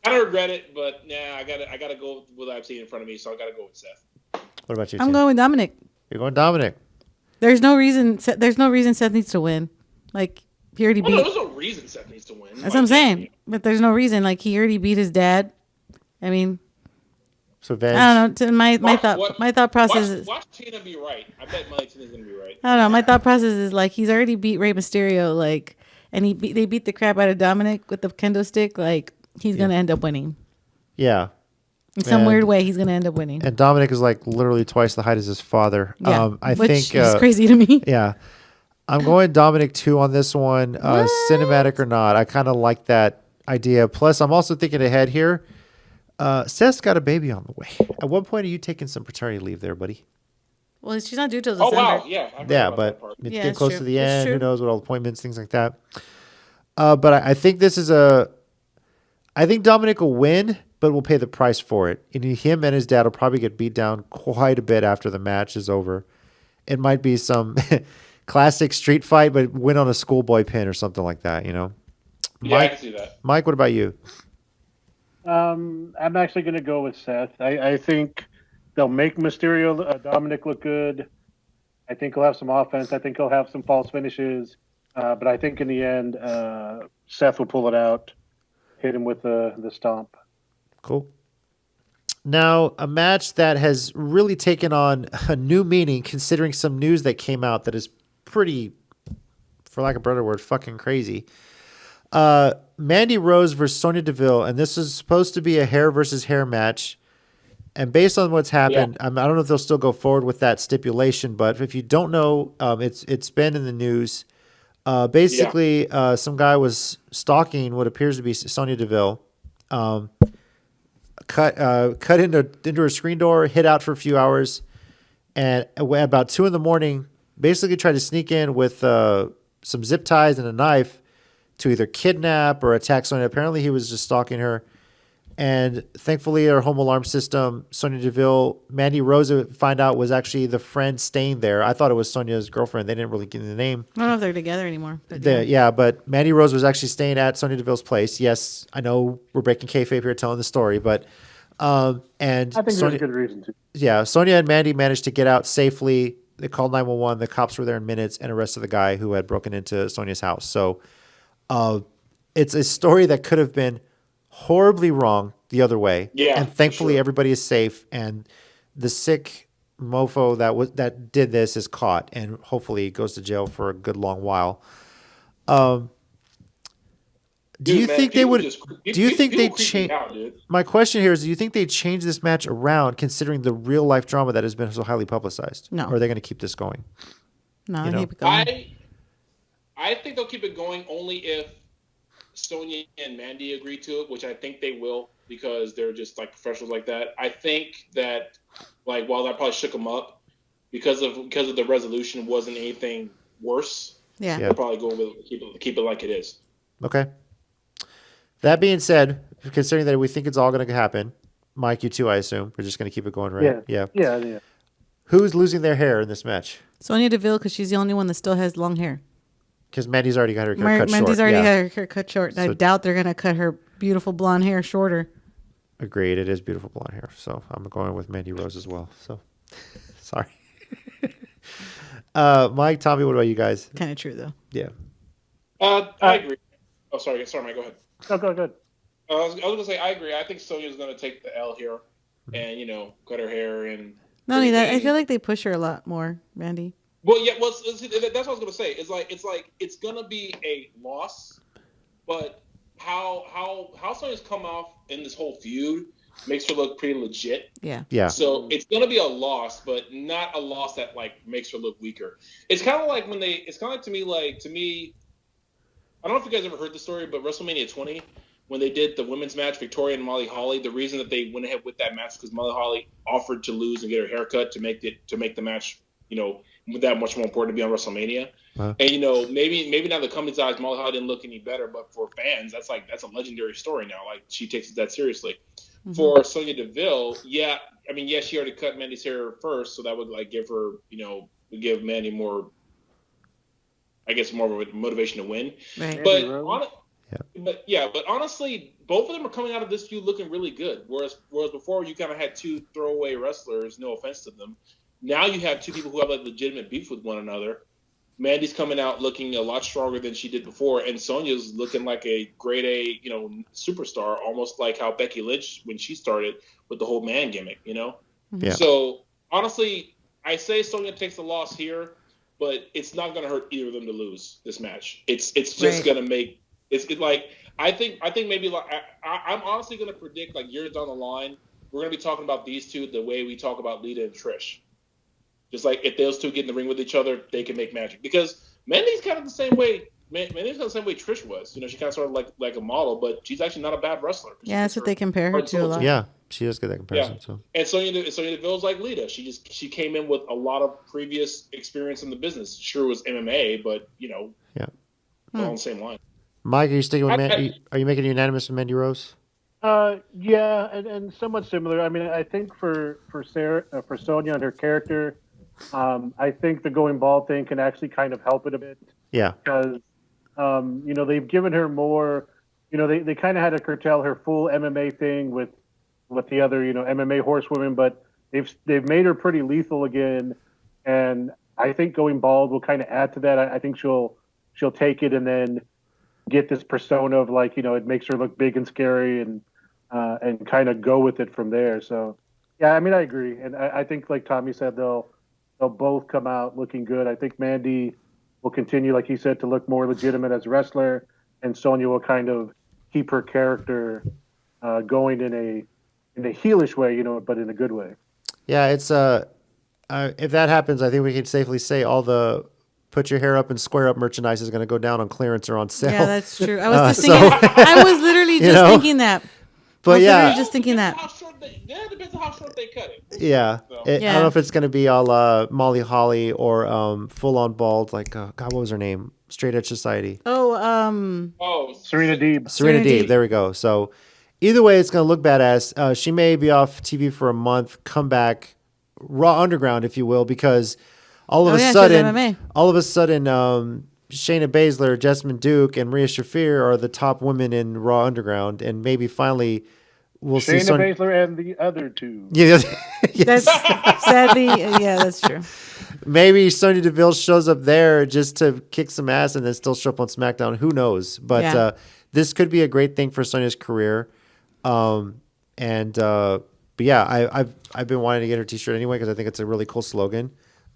I don't regret it, but I gotta go with what I've seen in front of me, so I gotta go with Seth. What about you? I'm Tim? going with Dominic. You're going Dominic. There's no reason Seth needs to win. Like he already beat. No, there's no reason Seth needs to win. That's what I'm saying. But there's no reason. Like he already beat his dad. I mean, So Vince. I don't know. My thought process is. Watch Tina be right. I bet Tina's gonna be right. I don't know. My thought process is like he's already beat Rey Mysterio. Like, and they beat the crap out of Dominic with the kendo stick. Like he's gonna end up winning. Yeah. In some weird way, he's gonna end up winning. And Dominic is like literally twice the height as his father. Yeah, Which is crazy to me. Yeah. I'm going Dominic 2 on this one. Cinematic or not, I kind of like that idea. Plus, I'm also thinking ahead here. Seth's got a baby on the way. At what point are you taking some paternity leave there, buddy? Well, she's not due till Oh December. wow, yeah. Yeah, but it's Yeah, getting it's close true. to the It's end. true. Who knows what all appointments, things like that. But I think this is I think Dominic will win, but will pay the price for it. And him and his dad will probably get beat down quite a bit after the match is over. It might be some classic street fight, but win on a schoolboy pin or something like that, Yeah, Mike, I can see that. Mike, what about you? I'm actually going to go with Seth. I think they'll make Mysterio Dominic look good. I think he'll have some offense. I think he'll have some false finishes. But I think in the end, Seth will pull it out, hit him with the stomp. Cool. Now, a match that has really taken on a new meaning, considering some news that came out that is pretty, for lack of a better word, fucking crazy. Mandy Rose versus Sonya Deville, and this is supposed to be a hair versus hair match. And based on what's happened, I don't know if they'll still go forward with that stipulation, but if you don't know, it's been in the news. Basically, some guy was stalking what appears to be Sonya Deville. Cut into her screen door, hid out for a few hours, and about 2 a.m, basically tried to sneak in with some zip ties and a knife to either kidnap or attack Sonya. Apparently, he was just stalking her. And thankfully, her home alarm system, Sonya Deville, Mandy Rose, find out was actually the friend staying there. I thought it was Sonya's girlfriend. They didn't really give the name. I don't know if they're together anymore. But But Mandy Rose was actually staying at Sonya Deville's place. Yes, I know we're breaking kayfabe here, telling the story, but and I think there's a good reason to. Yeah, Sonya and Mandy managed to get out safely. They called 911. The cops were there in minutes and arrested the guy who had broken into Sonya's house. So it's a story that could have been horribly wrong the other way. Yeah, and thankfully for sure. everybody is safe, and the sick mofo that did this is caught and hopefully goes to jail for a good long while. Do you think they would? Do you think they change? My question here is: do you think they change this match around, considering the real life drama that has been so highly publicized? No. Or are they going to keep this going? No, You know? keep it going. I think they'll keep it going only if Sonya and Mandy agree to it, which I think they will because they're just like professionals like that. I think that while that probably shook them up because of the resolution wasn't anything worse. Yeah. They'll probably go with keep it like it is. Okay. That being said, considering that we think it's all going to happen, Mike, you too, I assume we're just going to keep it going, right? Yeah. Who's losing their hair in this match? Sonya Deville, because she's the only one that still has long hair. Because Mandy's already got her hair cut short. Mandy's already Yeah. had her hair cut short. And I doubt they're going to cut her beautiful blonde hair shorter. Agreed. It is beautiful blonde hair. So I'm going with Mandy Rose as well. So sorry. Mike, Tommy, what about you guys? Kind of true, though. Yeah. I agree. Oh, sorry, Mike, go ahead. Oh, go. I was going to say I agree. I think Sonya's going to take the L here and, cut her hair and... Not only that, I feel like they push her a lot more, Mandy. Well, yeah, that's what I was going to say. It's going to be a loss, but how Sonya's come off in this whole feud makes her look pretty legit. Yeah. Yeah. So it's going to be a loss, but not a loss that makes her look weaker. It's kind of like to me, I don't know if you guys ever heard the story, but WrestleMania 20, when they did the women's match, Victoria and Molly Holly, the reason that they went ahead with that match because Molly Holly offered to lose and get her haircut to make the match, that much more important to be on WrestleMania. Wow. And maybe now the company's eyes, Molly Holly didn't look any better, but for fans, that's a legendary story now. Like she takes it that seriously. Mm-hmm. For Sonya Deville, she already cut Mandy's hair first, so that would give Mandy more, I guess, more of a motivation to win. Right. But honestly, both of them are coming out of this feud looking really good. Whereas before you kind of had two throwaway wrestlers, no offense to them. Now you have two people who have legitimate beef with one another. Mandy's coming out looking a lot stronger than she did before, and Sonya's looking like a grade A, superstar, almost like how Becky Lynch when she started with the whole man gimmick, Yeah. So honestly, I say Sonya takes the loss here, but it's not going to hurt either of them to lose this match. It's just going to make I think maybe I'm honestly going to predict years down the line we're going to be talking about these two the way we talk about Lita and Trish. Just like if those two get in the ring with each other, they can make magic. Because Mandy's kind of the same way. Mandy's kind of the same way Trish was. She kind of started like a model, but she's actually not a bad wrestler. Yeah, that's what they compare her to a lot. Yeah, she does get that comparison. Yeah. So. And Sonya Deville's like Lita. She came in with a lot of previous experience in the business. Sure, it was MMA, but all on the same line. Mike, are you sticking with Mandy? Are you making it unanimous with Mandy Rose? Yeah, and somewhat similar. I mean, I think for Sonya and her character, I think the going bald thing can actually kind of help it a bit. Yeah. Because, they've given her more, they kind of had to curtail her full MMA thing with the other, MMA horsewomen, but they've made her pretty lethal again. And I think going bald will kind of add to that. I think she'll take it and then get this persona of it makes her look big and scary and kind of go with it from there. So, yeah, I mean, I agree. And I think like Tommy said, they'll both come out looking good. I think Mandy will continue, like he said, to look more legitimate as a wrestler, and Sonya will kind of keep her character going in a heelish way, but in a good way. Yeah, it's if that happens, I think we can safely say all the put your hair up and square up merchandise is going to go down on clearance or on sale. Yeah, that's true. I was I was literally just thinking that. But just thinking that. It depends on how short they cut it. Yeah. So. I don't know if it's going to be a la Molly Holly or full on bald, like, God, what was her name? Straight Edge Society. Serena Deeb. Serena Deeb. There we go. So either way, it's going to look badass. She may be off TV for a month, come back, Raw Underground, if you will, because all of a sudden, Shayna Baszler, Jessamine Duke, and Rhea Shafir are the top women in Raw Underground, and maybe finally we'll see Shayna Baszler and the other two. Yeah, yes. That's sadly, that's true. Maybe Sonya Deville shows up there just to kick some ass and then still show up on SmackDown. Who knows? But this could be a great thing for Sonya's career. But yeah, I've been wanting to get her T-shirt anyway because I think it's a really cool slogan.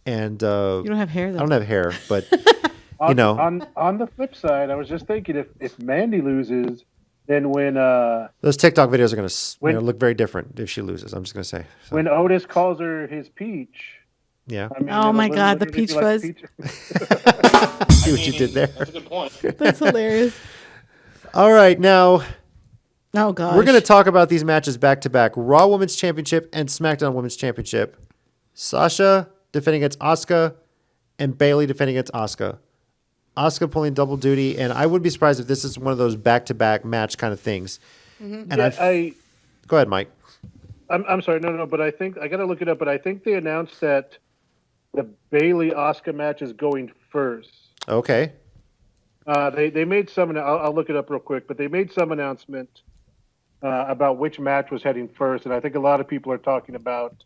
And you don't have hair though. I don't have hair, but on the flip side, I was just thinking if Mandy loses, then when those TikTok videos are going to look very different if she loses. I'm just going to say when Otis calls her his peach. Yeah. I mean, oh my God, the peach fuzz. See what you did there. That's a good point. That's hilarious. All right, now. Oh gosh. We're going to talk about these matches back to back: Raw Women's Championship and SmackDown Women's Championship. Sasha defending against Asuka, and Bayley defending against Asuka. Asuka pulling double duty, and I wouldn't be surprised if this is one of those back-to-back match kind of things. Mm-hmm. And go ahead, Mike. I'm sorry, no, but I think I got to look it up. But I think they announced that the Bayley Asuka match is going first. Okay. They made some. I'll look it up real quick, but they made some announcement about which match was heading first, and I think a lot of people are talking about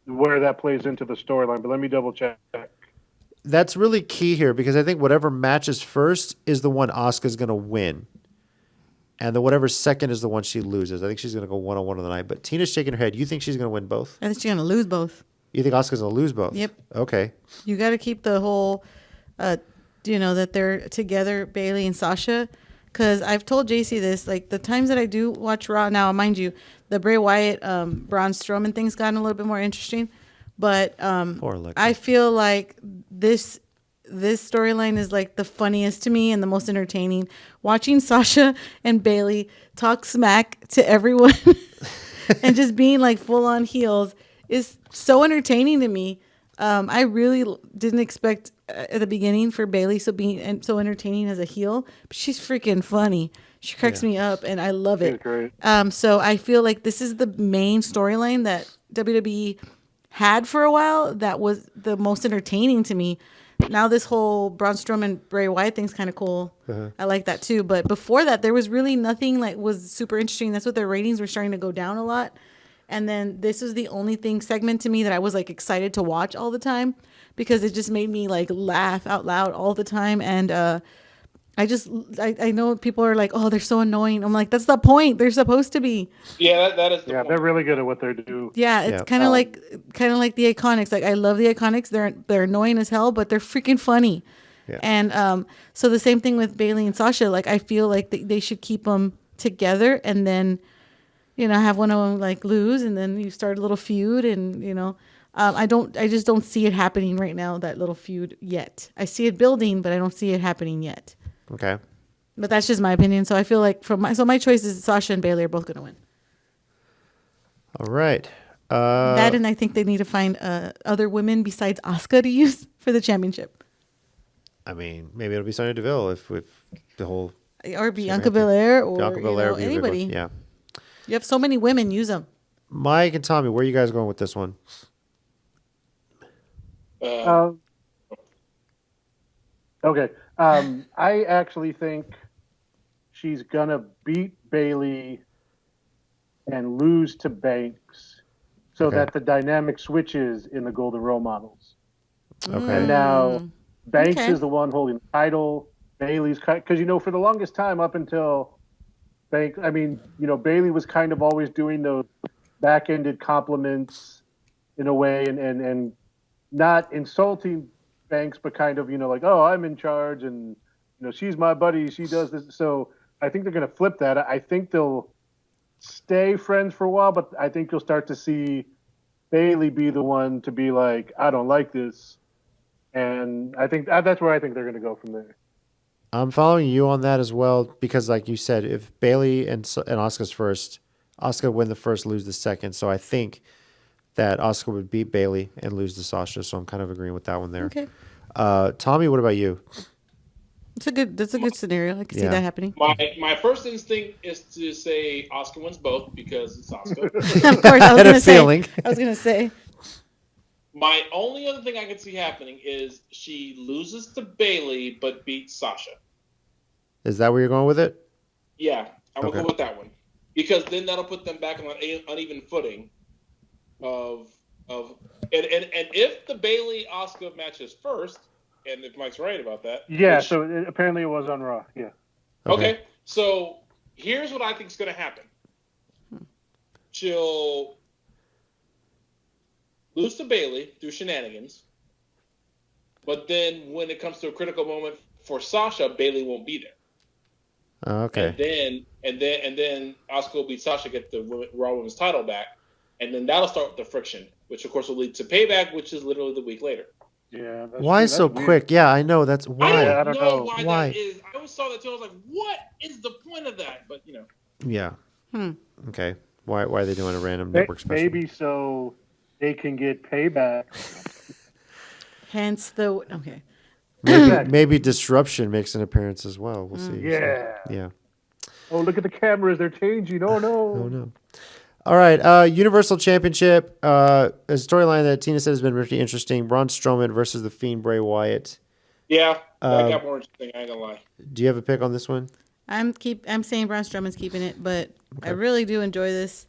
where that plays into the storyline, but let me double check. That's really key here because I think whatever match is first is the one Asuka's going to win. And the whatever second is the one she loses. I think she's going to go one-on-one on the night. But Tina's shaking her head. You think she's going to win both? I think she's going to lose both. You think Asuka's going to lose both? Yep. Okay. You got to keep the whole, that they're together, Bayley and Sasha. Because I've told JC this, like the times that I do watch Raw now, mind you, the Bray Wyatt, Braun Strowman thing's gotten a little bit more interesting. But I feel like this this storyline is like the funniest to me and the most entertaining. Watching Sasha and Bailey talk smack to everyone and just being like full on heels is so entertaining to me. I really didn't expect at the beginning for Bailey so entertaining as a heel, but she's freaking funny. She cracks me up, and I love it. Great. So I feel like this is the main storyline that WWE had for a while that was the most entertaining to me. Now this whole Braun Strowman Bray Wyatt thing's kind of cool. I like that too. But before that, there was really nothing like was super interesting. That's what their ratings were starting to go down a lot. And then this was the only segment to me that I was like excited to watch all the time because it just made me like laugh out loud all the time. And I know people are like, oh, they're so annoying. I'm like, that's the point. They're supposed to be. Yeah, that is the point. They're really good at what they do. Yeah, it's kind of like the Iconics. Like I love the Iconics. They're annoying as hell, but they're freaking funny. Yeah. And so the same thing with Bailey and Sasha. Like I feel like they should keep them together and then, have one of them like lose and then you start a little feud and I just don't see it happening right now. That little feud yet. I see it building, but I don't see it happening yet. Okay. But that's just my opinion. So I feel like my choice is Sasha and Bailey are both going to win. All right. That and I think they need to find other women besides Asuka to use for the championship. I mean, maybe it'll be Sonya Deville if the whole or Bianca Belair or Bianca Belair anybody. Yeah. You have so many women, use them. Mike and Tommy, where are you guys going with this one? Okay. I actually think she's going to beat Bailey and lose to Banks so that the dynamic switches in the Golden Role models. Okay. And now Banks is the one holding the title. Bailey's because for the longest time up until Banks, Bailey was kind of always doing those back-ended compliments in a way and not insulting Banks, but kind of, like, oh, I'm in charge and, she's my buddy. She does this. So I think they're going to flip that. I think they'll stay friends for a while, but I think you'll start to see Bailey be the one to be like, I don't like this. And I think that's where I think they're going to go from there. I'm following you on that as well because, like you said, if Bailey and Asuka's first, Asuka win the first, lose the second. So I think that Asuka would beat Bailey and lose to Sasha. So I'm kind of agreeing with that one there. Okay. Tommy, what about you? That's a good scenario. I can see that happening. My first instinct is to say Asuka wins both because it's Asuka. Of course, I was going to say. My only other thing I can see happening is she loses to Bailey but beats Sasha. Is that where you're going with it? Yeah, I'm going to go with that one. Because then that'll put them back on an uneven footing and if the Bailey-Asuka match is first, and if Mike's right about that. Yeah, apparently it was on Raw, yeah. Okay, so here's what I think is going to happen. She'll lose to Bailey through shenanigans, but then when it comes to a critical moment for Sasha, Bailey won't be there. Okay. And then Asuka will beat Sasha, get the Raw Women's title back, and then that'll start with the friction, which of course will lead to Payback, which is literally the week later. Yeah. Why so weird. quick? Yeah, I know that's why. I don't know why that is. I always saw that too. I was like, what is the point of that? But Yeah. Okay. Why are they doing a random network special? Maybe so they can get Payback. Hence the okay. Maybe Disruption makes an appearance as well. We'll see. Yeah. So, yeah. Oh, look at the cameras. They're changing. Oh, no. Oh, no. All right. Universal Championship. A storyline that Tina said has been really interesting. Braun Strowman versus The Fiend Bray Wyatt. Yeah. That got more interesting. I ain't going to lie. Do you have a pick on this one? I'm saying Braun Strowman's keeping it, but I really do enjoy this.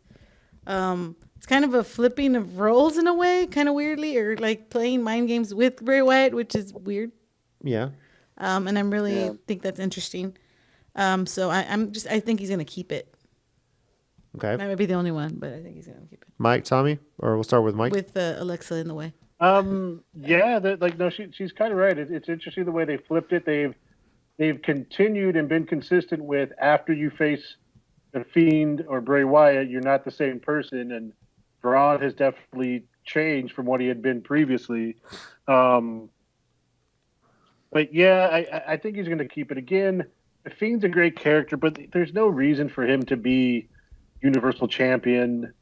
It's kind of a flipping of roles in a way, kind of weirdly, or like playing mind games with Bray Wyatt, which is weird. Yeah. And I really think that's interesting. So I think he's gonna keep it. Okay. I might be the only one, but I think he's gonna keep it. Mike, Tommy, or we'll start with Mike. With Alexa in the way. She's kind of right. It's interesting the way they flipped it. They've continued and been consistent with after you face the Fiend or Bray Wyatt, you're not the same person, and Braun has definitely changed from what he had been previously. But yeah, I think he's going to keep it again. The Fiend's a great character, but there's no reason for him to be Universal Champion.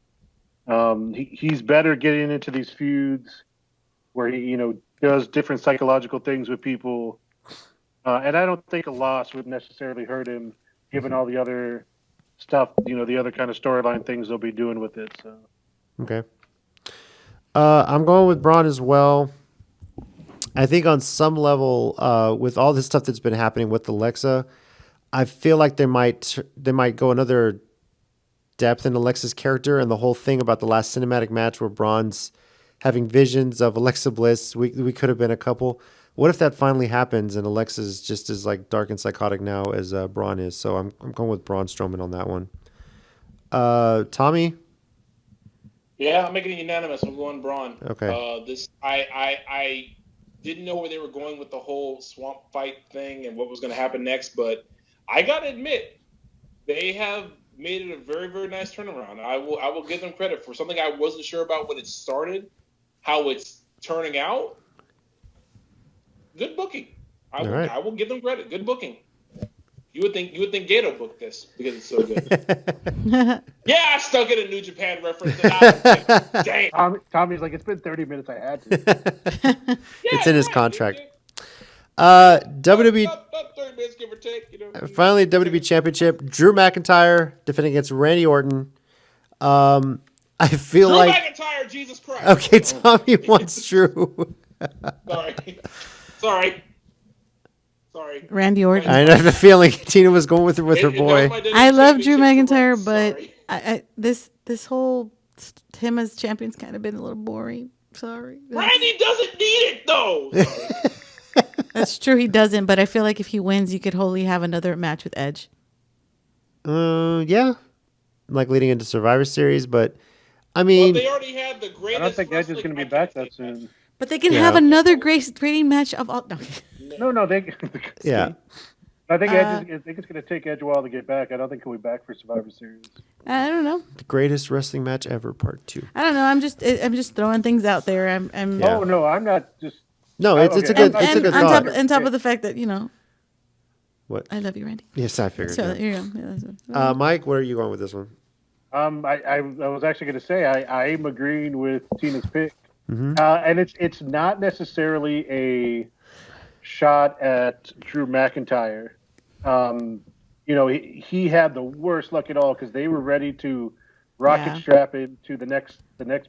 He's better getting into these feuds where he, does different psychological things with people. And I don't think a loss would necessarily hurt him, given all the other stuff, the other kind of storyline things they'll be doing with it. So. Okay. I'm going with Braun as well. I think on some level, with all this stuff that's been happening with Alexa, I feel like they might go another depth in Alexa's character, and the whole thing about the last cinematic match where Braun's having visions of Alexa Bliss. We could have been a couple. What if that finally happens and Alexa's just as like dark and psychotic now as Braun is? So I'm going with Braun Strowman on that one. Tommy. Yeah, I'm making it unanimous. I'm going Braun. Okay. I didn't know where they were going with the whole swamp fight thing and what was going to happen next, but I got to admit, they have made it a very, very nice turnaround. I will give them credit for something I wasn't sure about when it started, how it's turning out. Good booking. I will give them credit. Good booking. You would think Gato booked this because it's so good. Yeah, I still get a New Japan reference. Damn. Tommy's like, it's been 30 minutes. I had to. It's in his contract. WWE. About 30 minutes, give or take. Finally, WWE Championship. Drew McIntyre defending against Randy Orton. I feel Drew like McIntyre, Jesus Christ. Okay, Tommy wants Drew. Sorry. Randy Orton. I have the feeling Tina was going with her boy. I love Drew McIntyre, but I this whole him as champion's kind of been a little boring. Sorry. Randy doesn't need it though. That's true, he doesn't. But I feel like if he wins, you could wholly have another match with Edge. Yeah, like leading into Survivor Series, but I mean, they already had the greatest. I don't think Edge is going to be back that soon. But they can have another grading match of all. No, they. Yeah. I think I think it's going to take Edge a while to get back. I don't think he'll be back for Survivor Series. I don't know. The greatest wrestling match ever, Part 2. I don't know. I'm just throwing things out there. I'm. Oh no, I'm not just. No, it's a good thought. On top of the fact that What? I love you, Randy. Yes, I figured. So here you go. Mike, where are you going with this one? I was actually going to say I am agreeing with Tina's pick, Mm-hmm. and it's not necessarily a shot at Drew McIntyre. He had the worst luck at all because they were ready to rocket strap him to the next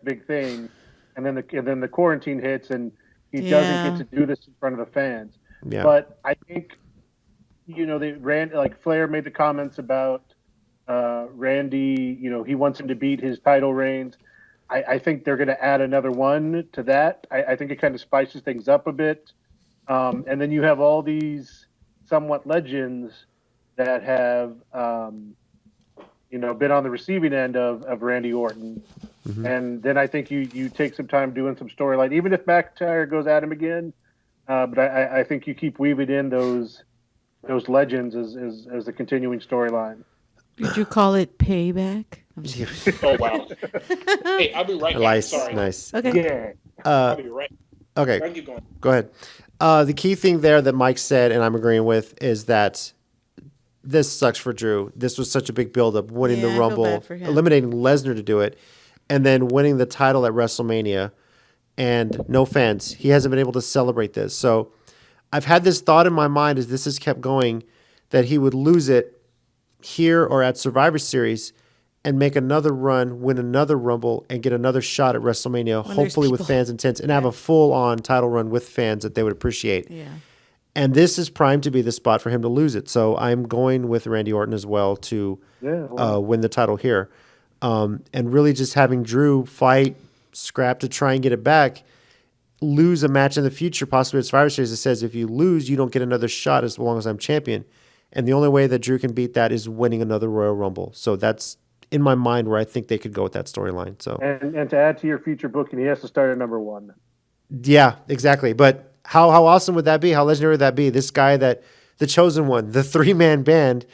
big thing, and then the quarantine hits and he doesn't get to do this in front of the fans. Yeah. But I think they ran like Flair made the comments about Randy. He wants him to beat his title reigns. I think they're going to add another one to that. I think it kind of spices things up a bit. And then you have all these somewhat legends that have, been on the receiving end of Randy Orton. Mm-hmm. And then I think you take some time doing some storyline, even if McIntyre goes at him again. But I think you keep weaving in those legends as a continuing storyline. Did you call it Payback? Oh wow! Hey, I'll be right back. Sorry. Nice. Okay. Yeah. I'll be right. Okay. I'll keep going. Go ahead. The key thing there that Mike said, and I'm agreeing with, is that this sucks for Drew. This was such a big buildup, winning the I feel Rumble, bad for him. eliminating Lesnar to do it, and then winning the title at WrestleMania. And no fans. He hasn't been able to celebrate this. So I've had this thought in my mind as this has kept going that he would lose it here or at Survivor Series and make another run, win another Rumble, and get another shot at WrestleMania, hopefully with fans and tents, and have a full-on title run with fans that they would appreciate. Yeah. And this is primed to be the spot for him to lose it. So I'm going with Randy Orton as well to win the title here. And really just having Drew fight, scrap to try and get it back, lose a match in the future, possibly at Survivor Series that says if you lose, you don't get another shot as long as I'm champion. And the only way that Drew can beat that is winning another Royal Rumble. So that's in my mind where I think they could go with that storyline. So and to add to your future booking, he has to start at number 1. Yeah, exactly. But how awesome would that be? How legendary would that be? This guy that the chosen one, the 3-man band,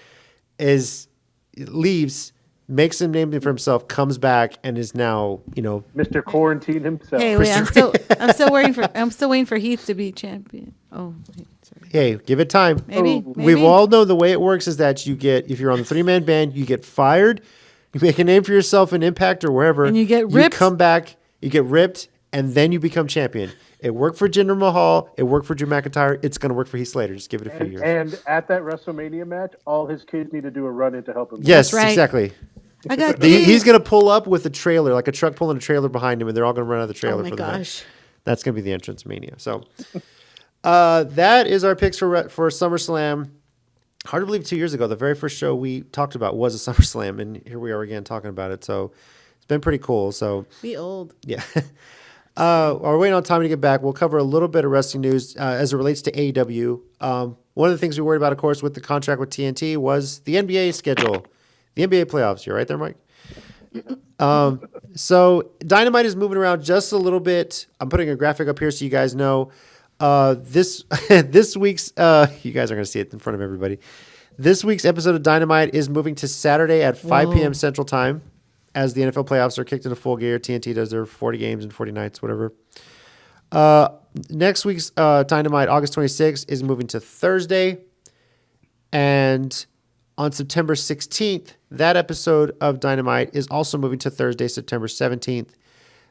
leaves, makes a name for himself, comes back, and is now Mr. Quarantine himself. Hey, wait, I'm still waiting for Heath to be champion. Oh, wait, sorry. Hey, give it time. Maybe. We all know the way it works is that if you're on the 3-man band, you get fired, you make a name for yourself in Impact or wherever. And you get ripped. You come back, you get ripped, and then you become champion. It worked for Jinder Mahal. It worked for Drew McIntyre. It's going to work for Heath Slater. Just give it a few years. And at that WrestleMania match, all his kids need to do a run-in to help him. Yes, That's right. exactly. I got He's going to pull up with a trailer, like a truck pulling a trailer behind him, and they're all going to run out of the trailer Oh my for the match. gosh. That's going to be the entrance mania. So that is our picks for SummerSlam. Hard to believe 2 years ago, the very first show we talked about was a SummerSlam, and here we are again talking about it. So it's been pretty cool. So Be old. yeah. While we're waiting on Tommy to get back, we'll cover a little bit of wrestling news as it relates to AEW. One of the things we worried about, of course, with the contract with TNT was the NBA schedule, the NBA playoffs. You're right there, Mike? So Dynamite is moving around just a little bit. I'm putting a graphic up here so you guys know. This week's you guys are going to see it in front of everybody. This week's episode of Dynamite is moving to Saturday at 5 p.m. Central Time as the NFL playoffs are kicked into full gear. TNT does their 40 games and 40 nights, whatever. Next week's Dynamite, August 26th, is moving to Thursday. And on September 16th, that episode of Dynamite is also moving to Thursday, September 17th.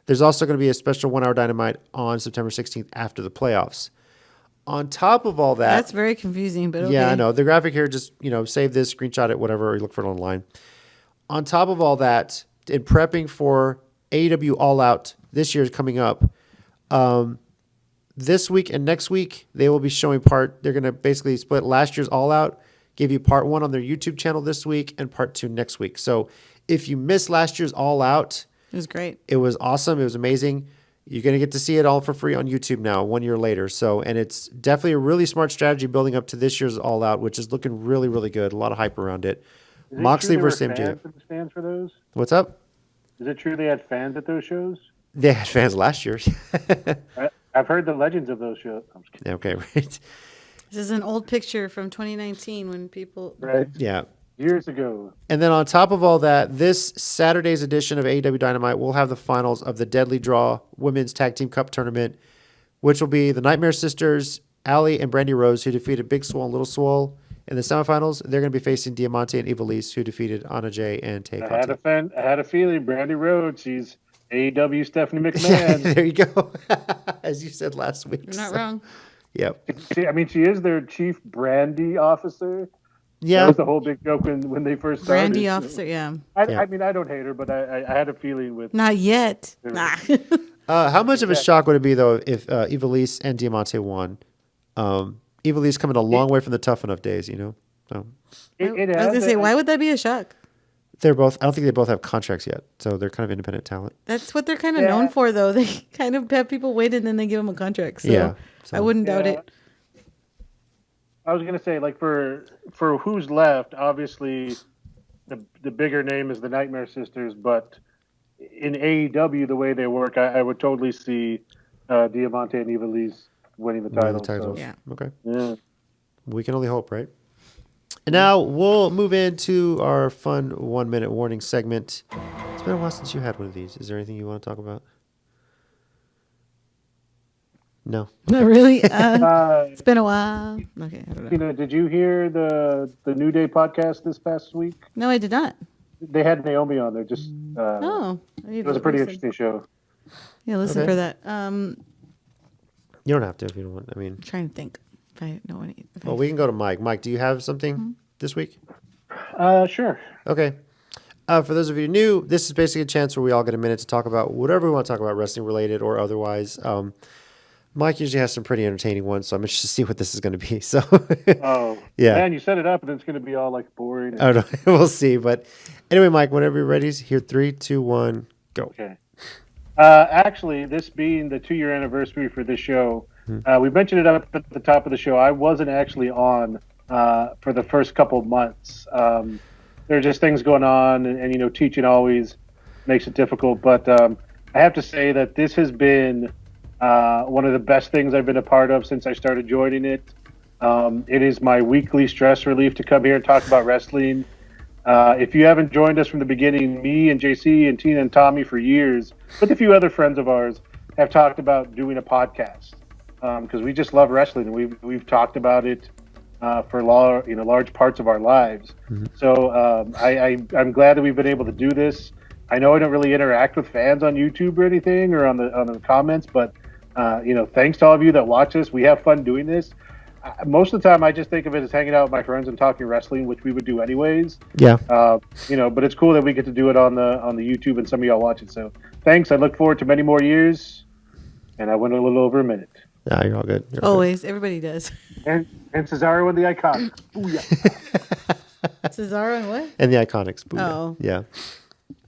There's also going to be a special 1-hour Dynamite on September 16th after the playoffs. On top of all that... That's very confusing, but okay. Yeah, I know. The graphic here, just, save this, screenshot it, whatever, or you look for it online. On top of all that, in prepping for AEW All Out this year coming up, this week and next week, they will be showing they're going to basically split last year's All Out, give you part 1 on their YouTube channel this week and part 2 next week. So if you missed last year's All Out... It was great. It was awesome. It was amazing. You're going to get to see it all for free on YouTube now, 1 year later. So, and it's definitely a really smart strategy building up to this year's All Out, which is looking really, really good. A lot of hype around it. Moxley versus MJF. Fans for those? What's up? Is it true they had fans at those shows? They had fans last year. I've heard the legends of those shows. I'm just kidding. Okay, right. This is an old picture from 2019 when people... Right. Yeah. Years ago. And then on top of all that, this Saturday's edition of AEW Dynamite will have the finals of the Deadly Draw Women's Tag Team Cup Tournament, which will be the Nightmare Sisters, Allie and Brandy Rose, who defeated Big Swole and Little Swole in the semifinals. They're going to be facing Diamante and Ivelisse, who defeated Anna Jay and Tay Conti. I had a feeling Brandy Rhodes, she's AEW Stephanie McMahon. There you go. As you said last week. You're not wrong. Yep. She is their chief brandy officer. Yeah. That was the whole big joke when they first started. Brandy officer, yeah. I mean, I don't hate her, but I had a feeling with... Not yet. Nah. How much of a shock would it be, though, if Ivelisse and Diamante won? Ivelisse coming a long way from the Tough Enough days, So. I was going to say, why would that be a shock? I don't think they both have contracts yet, so they're kind of independent talent. That's what they're kind of known for, though. They kind of have people wait and then they give them a contract. So I wouldn't doubt it. I was gonna say, like for who's left, obviously the bigger name is the Nightmare Sisters, but in AEW the way they work, I would totally see Diamante and Ivelisse winning the title. So. Yeah. Okay. Yeah. We can only hope, right? And now we'll move into our fun 1-minute warning segment. It's been a while since you had one of these. Is there anything you want to talk about? No. Not really. It's been a while. Okay, I don't know. Did you hear the New Day podcast this past week? No, I did not. They had Naomi on there. It was a pretty interesting show. Yeah, listen Okay. for that. You don't have to if you don't want. I mean, I'm trying to think if I know any. well, we can go to Mike. Mike, do you have something this week? Sure. Okay. For those of you new, this is basically a chance where we all get a minute to talk about whatever we want to talk about, wrestling related or otherwise. Mike usually has some pretty entertaining ones, so I'm interested to see what this is going to be. So, yeah, man, you set it up, and it's going to be all like boring. I don't know. We'll see. But anyway, Mike, whenever you're ready, here, 3, 2, 1, go. Okay. Actually, this being the 2-year anniversary for this show, we mentioned it up at the top of the show. I wasn't actually on for the first couple of months. There are just things going on, and teaching always makes it difficult. But I have to say that this has been one of the best things I've been a part of since I started joining it. It is my weekly stress relief to come here and talk about wrestling. If you haven't joined us from the beginning, me and JC and Tina and Tommy for years, with a few other friends of ours, have talked about doing a podcast. because we just love wrestling. We've talked about it for large parts of our lives. Mm-hmm. So I'm glad that we've been able to do this. I know I don't really interact with fans on YouTube or anything or on the comments, but thanks to all of you that watch us. We have fun doing this. Most of the time, I just think of it as hanging out with my friends and talking wrestling, which we would do anyways. Yeah. But it's cool that we get to do it on the YouTube and some of y'all watch it. So thanks. I look forward to many more years. And I went a little over a minute. No, you're all good. You're all Always. Everybody does. And Cesaro and the Iconics. Booyah. Cesaro and what? good. And the Iconics. Booyah. Oh. Yeah.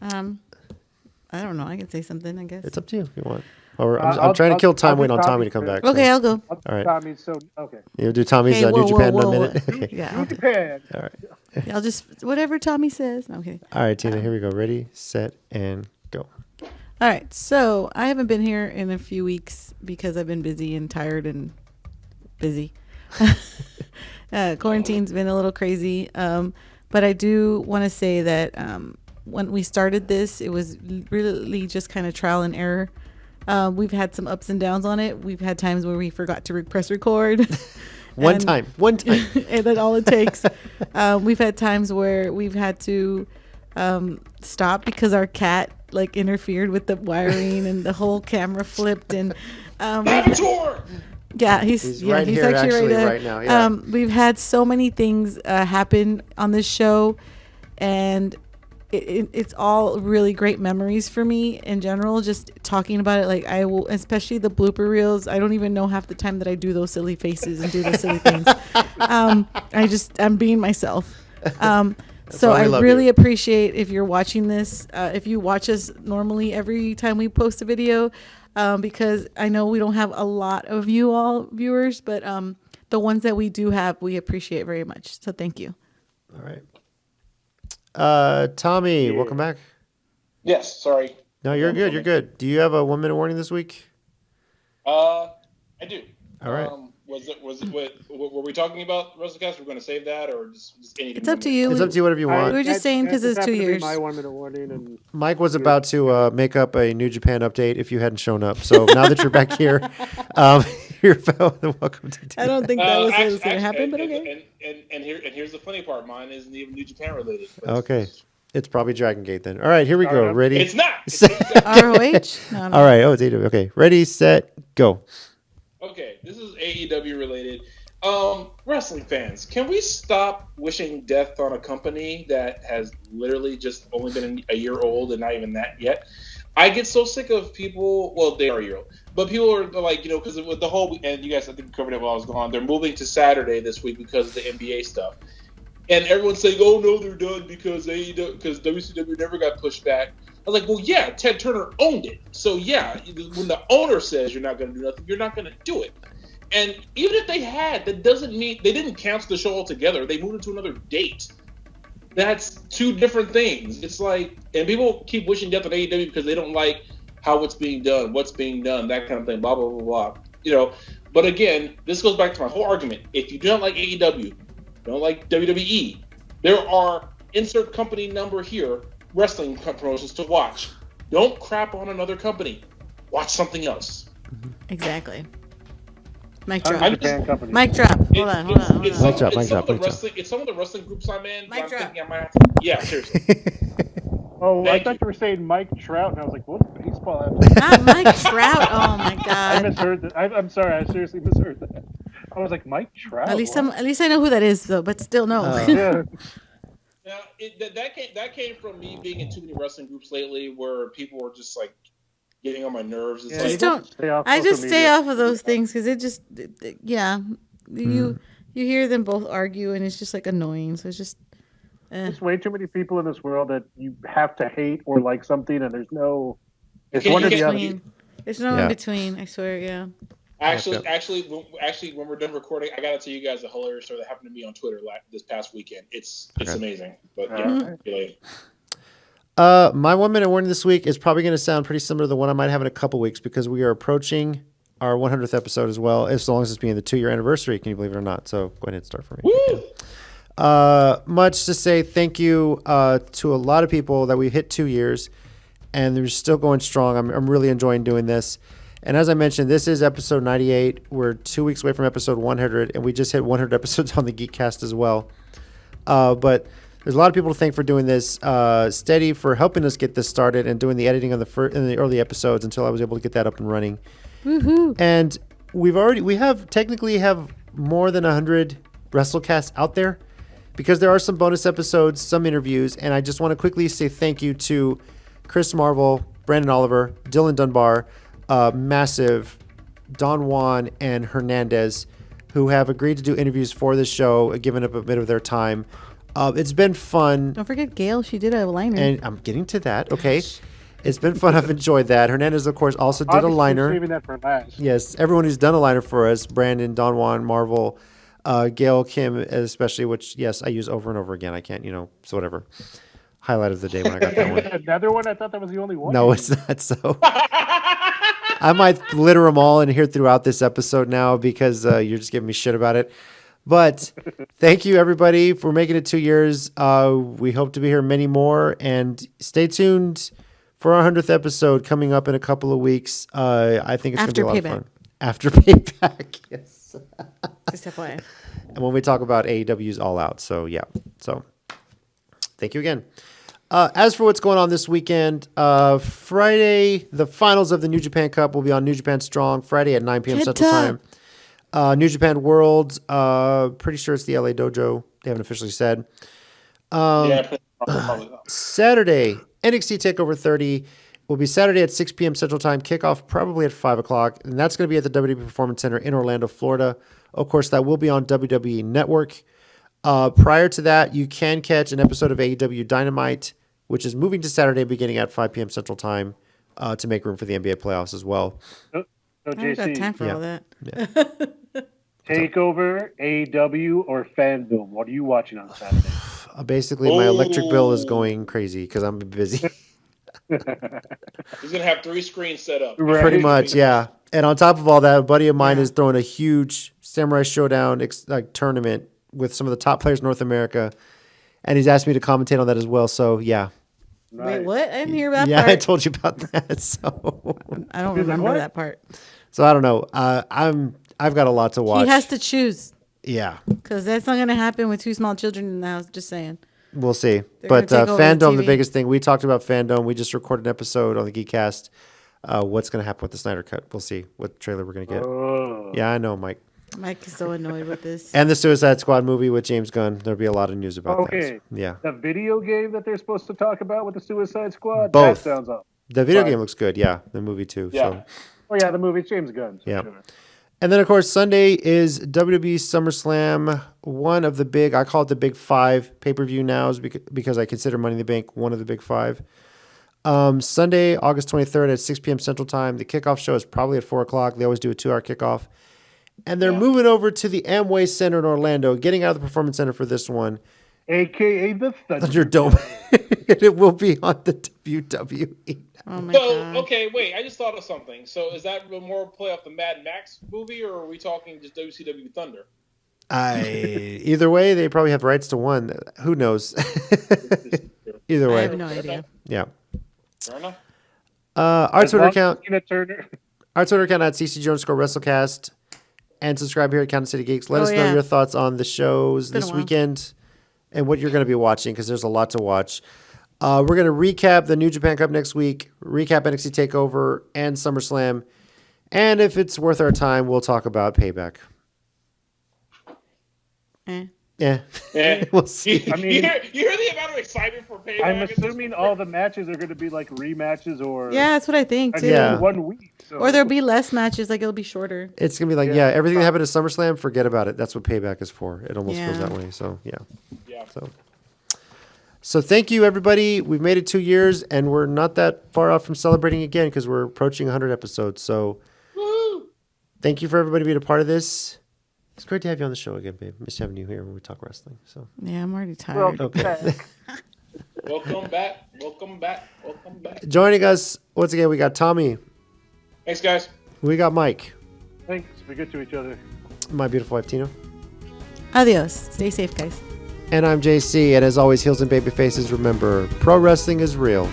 I don't know. I can say something, I guess. It's up to you if you want. Or I'm trying to kill time waiting on Tommy to come back. Okay, I'll go. All right. Tommy's okay. You'll do Tommy's Hey, New Japan in a whoa. minute? Okay. Yeah. Japan. All right. I'll just, whatever Tommy says. Okay. All right, Tina, here we go. Ready, set, and go. All right. So I haven't been here in a few weeks because I've been busy and tired and busy. Quarantine's been a little crazy. But I do want to say that when we started this, it was really just kind of trial and error. We've had some ups and downs on it. We've had times where we forgot to press record. One time. And that's all it takes. We've had times where we've had to stop because our cat interfered with the wiring and the whole camera flipped and yeah, he's right here actually right now. Yeah. We've had so many things happen on this show, and it's all really great memories for me in general. Just talking about it, I will, especially the blooper reels. I don't even know half the time that I do those silly faces and do those silly things. I'm being myself. So I really appreciate if you're watching this. If you watch us normally every time we post a video, because I know we don't have a lot of you all viewers, but the ones that we do have, we appreciate very much. So thank you. All right. Tommy, welcome back. Yes, sorry. No, you're good. You're good. Do you have a 1 minute warning this week? I do. All right. Were we talking about WrestleCast? We're going to save that, or just anything? It's up to you. It's up to you, whatever you want. We're just saying because it's 2 years. My 1 minute warning. And Mike was about to make up a New Japan update if you hadn't shown up. So now that you're back here, you're welcome to do I don't think that was what was going to happen, but and, okay. And here's the funny part. Mine isn't even New Japan related. Okay. It's probably Dragon Gate then. All right, here we go. Ready? It's not. ROH? No. All right. Oh, it's AEW. Okay. Ready, set, go. Okay, this is AEW related. Wrestling fans, can we stop wishing death on a company that has literally just only been a year old and not even that yet? I get so sick of people. Well, they are a year old, but people are because with the whole, and you guys I think covered it while I was gone. They're moving to Saturday this week because of the NBA stuff, and everyone's saying, "Oh no, they're done because WCW never got pushed back." I was like, well, yeah, Ted Turner owned it. So, yeah, when the owner says you're not going to do nothing, you're not going to do it. And even if they had, that doesn't mean they didn't cancel the show altogether. They moved it to another date. That's two different things. It's like, and people keep wishing death on AEW because they don't like how it's being done, what's being done, that kind of thing, blah, blah, blah, blah. But again, this goes back to my whole argument. If you don't like AEW, don't like WWE, there are insert company number here, wrestling promotions to watch. Don't crap on another company. Watch something else. Exactly. Mic drop. Mic drop. Hold on. Mic drop. It's some of the wrestling groups I'm in. Mic drop. I might have to, yeah, seriously. I thought you were saying Mike Trout, and I was like, what baseball have? Not Mike Trout. Oh my I God. misheard that. I'm sorry. I seriously misheard that. I was like, Mike Trout. At least I know who that is though, but still no. Yeah. Now, that came from me being in too many wrestling groups lately, where people were just getting on my nerves. It's Just don't. I just stay off of those things because it just, you hear them both argue and it's just annoying. So it's just. There's way too many people in this world that you have to hate or like something, and there's no. It's one or the other. There's no in between. I swear, yeah. Actually, when we're done recording, I gotta tell you guys a hilarious story that happened to me on Twitter this past weekend. It's amazing. But my 1 minute warning this week is probably going to sound pretty similar to the one I might have in a couple weeks because we are approaching our 100th episode as well, as long as it's being the 2 year anniversary. Can you believe it or not? So go ahead and start for me. Much to say thank you to a lot of people that we hit 2 years, and they're still going strong. I'm really enjoying doing this. And as I mentioned, this is episode 98. We're 2 weeks away from episode 100, and we just hit 100 episodes on the Geekcast as well. But there's a lot of people to thank for doing this. Steady for helping us get this started and doing the editing on in the early episodes until I was able to get that up and running. Woohoo! And we technically have more than 100 WrestleCasts out there because there are some bonus episodes, some interviews, and I just want to quickly say thank you to Chris Marvel, Brandon Oliver, Dylan Dunbar, Massive, Don Juan, and Hernandez, who have agreed to do interviews for this show, giving up a bit of their time. It's been fun. Don't forget Gail. She did a liner. And I'm getting to that. Okay. It's been fun. I've enjoyed that. Hernandez, of course, also did a liner. Saving that for last. Yes. Everyone who's done a liner for us, Brandon, Don Juan, Marvel, Gail, Kim, especially, which, yes, I use over and over again. I can't, so whatever. Highlight of the day when I got that one. Another one? I thought that was the only one. No, it's not so. I might litter them all in here throughout this episode now because you're just giving me shit about it. But thank you, everybody, for making it 2 years. We hope to be here many more. And stay tuned for our 100th episode coming up in a couple of weeks. I think it's going to be a lot of fun. After Payback, yes. Just FYI. And when we talk about AEW's All Out. So, yeah. So, thank you again. As for what's going on this weekend, Friday, the finals of the New Japan Cup will be on New Japan Strong Friday at 9 p.m. Central Time. New Japan World, pretty sure it's the LA Dojo. They haven't officially said. Probably not. Saturday, NXT TakeOver 30 will be Saturday at 6 p.m. Central Time. Kickoff probably at 5 o'clock. And that's going to be at the WWE Performance Center in Orlando, Florida. Of course, that will be on WWE Network. Prior to that, you can catch an episode of AEW Dynamite, which is moving to Saturday beginning at 5 p.m. Central Time to make room for the NBA playoffs as well. So I don't got time JC, for all that. TakeOver, AEW, or FanDome? What are you watching on Saturday? Basically, my electric bill is going crazy because I'm busy. He's gonna have 3 screens set up. Right. Pretty much, yeah. And on top of all that, a buddy of mine is throwing a huge Samurai Showdown tournament with some of the top players in North America, and he's asked me to commentate on that as well. So, yeah. Nice. Wait, what? I didn't hear that Yeah, part. I told you about that. So, I don't He's like, remember what? that part. so I don't know. I've got a lot to watch. He has to choose Yeah, because that's not going to happen with 2 small children in the house. Just saying. we'll see. They're But gonna take over the FanDome, the TV. biggest thing. We talked about FanDome. We just recorded an episode on the Geekcast. What's going to happen with the Snyder Cut? We'll see what trailer we're going to get. Oh. Yeah, I know, Mike. Mike is so annoyed with this. And the Suicide Squad movie with James Gunn. There'll be a lot of news about Okay. that. Yeah. The video game that they're supposed to talk about with the Suicide Squad? Both. That sounds awesome. The video Fine. game looks good. Yeah. The movie too. Yeah. So. Oh, yeah, the movie's James Gunn. So Yeah. sure. And then, of course, Sunday is WWE SummerSlam, one of the big, I call it the big 5 pay-per-view now because I consider Money in the Bank one of the big 5. Sunday, August 23rd at 6 p.m. Central Time. The kickoff show is probably at 4 o'clock. They always do a 2-hour kickoff. And they're moving over to the Amway Center in Orlando, getting out of the Performance Center for this one. A.K.A. the ThunderDome. And it will be on the WWE. Oh my So, god. okay, wait, I just thought of something. So is that more play off the Mad Max movie, or are we talking just WCW Thunder? Either way, they probably have rights to one. Who knows? Either I way. have no idea. Yeah. Fair enough. Our As Twitter long as account. Tina Turner. Our Twitter account at CCG_WrestleCast. And subscribe here at Kansas City Geeks. Let us know yeah. your thoughts on the shows been a this while. weekend and what you're going to be watching because there's a lot to watch. We're going to recap the New Japan Cup next week, recap NXT TakeOver and SummerSlam. And if it's worth our time, we'll talk about Payback. Eh. Yeah. Yeah. We'll see. I mean- you hear the amount of excitement for Payback? I'm at this assuming point? all the matches are going to be like rematches or Yeah, that's what I think too. Yeah. 1 week. So. Or there'll be less matches, like it'll be shorter. It's going to be like, Yeah. everything that happened at SummerSlam, forget about it. That's what Payback is for. It almost feels Yeah. that way. So, yeah. Yeah. So thank you, everybody. We've made it 2 years, and we're not that far off from celebrating again because we're approaching 100 episodes. So Woo! thank you for everybody being a part of this. It's great to have you on the show again, babe. Miss having you here when we talk wrestling. So Yeah, I'm already tired. Well, okay. Welcome back. Welcome back. Welcome back. Joining us once again, we got Tommy. Thanks, guys. We got Mike. thanks. We're good to each other. My beautiful wife, Tina. Adios. Stay safe, guys. And I'm JC. And as always, heels and baby faces, remember, pro wrestling is real.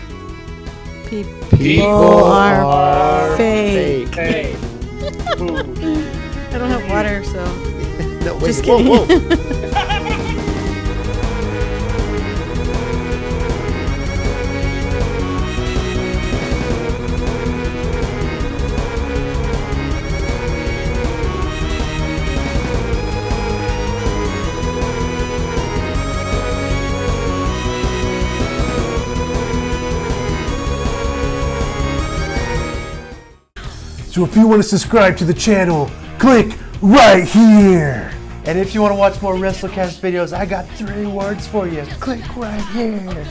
People are fake. fake. I don't have water, so. No, wait, Just whoa, kidding. whoa. So if you want to subscribe to the channel, click right here. And if you want to watch more WrestleCast videos, I got 3 words for you. Click right here.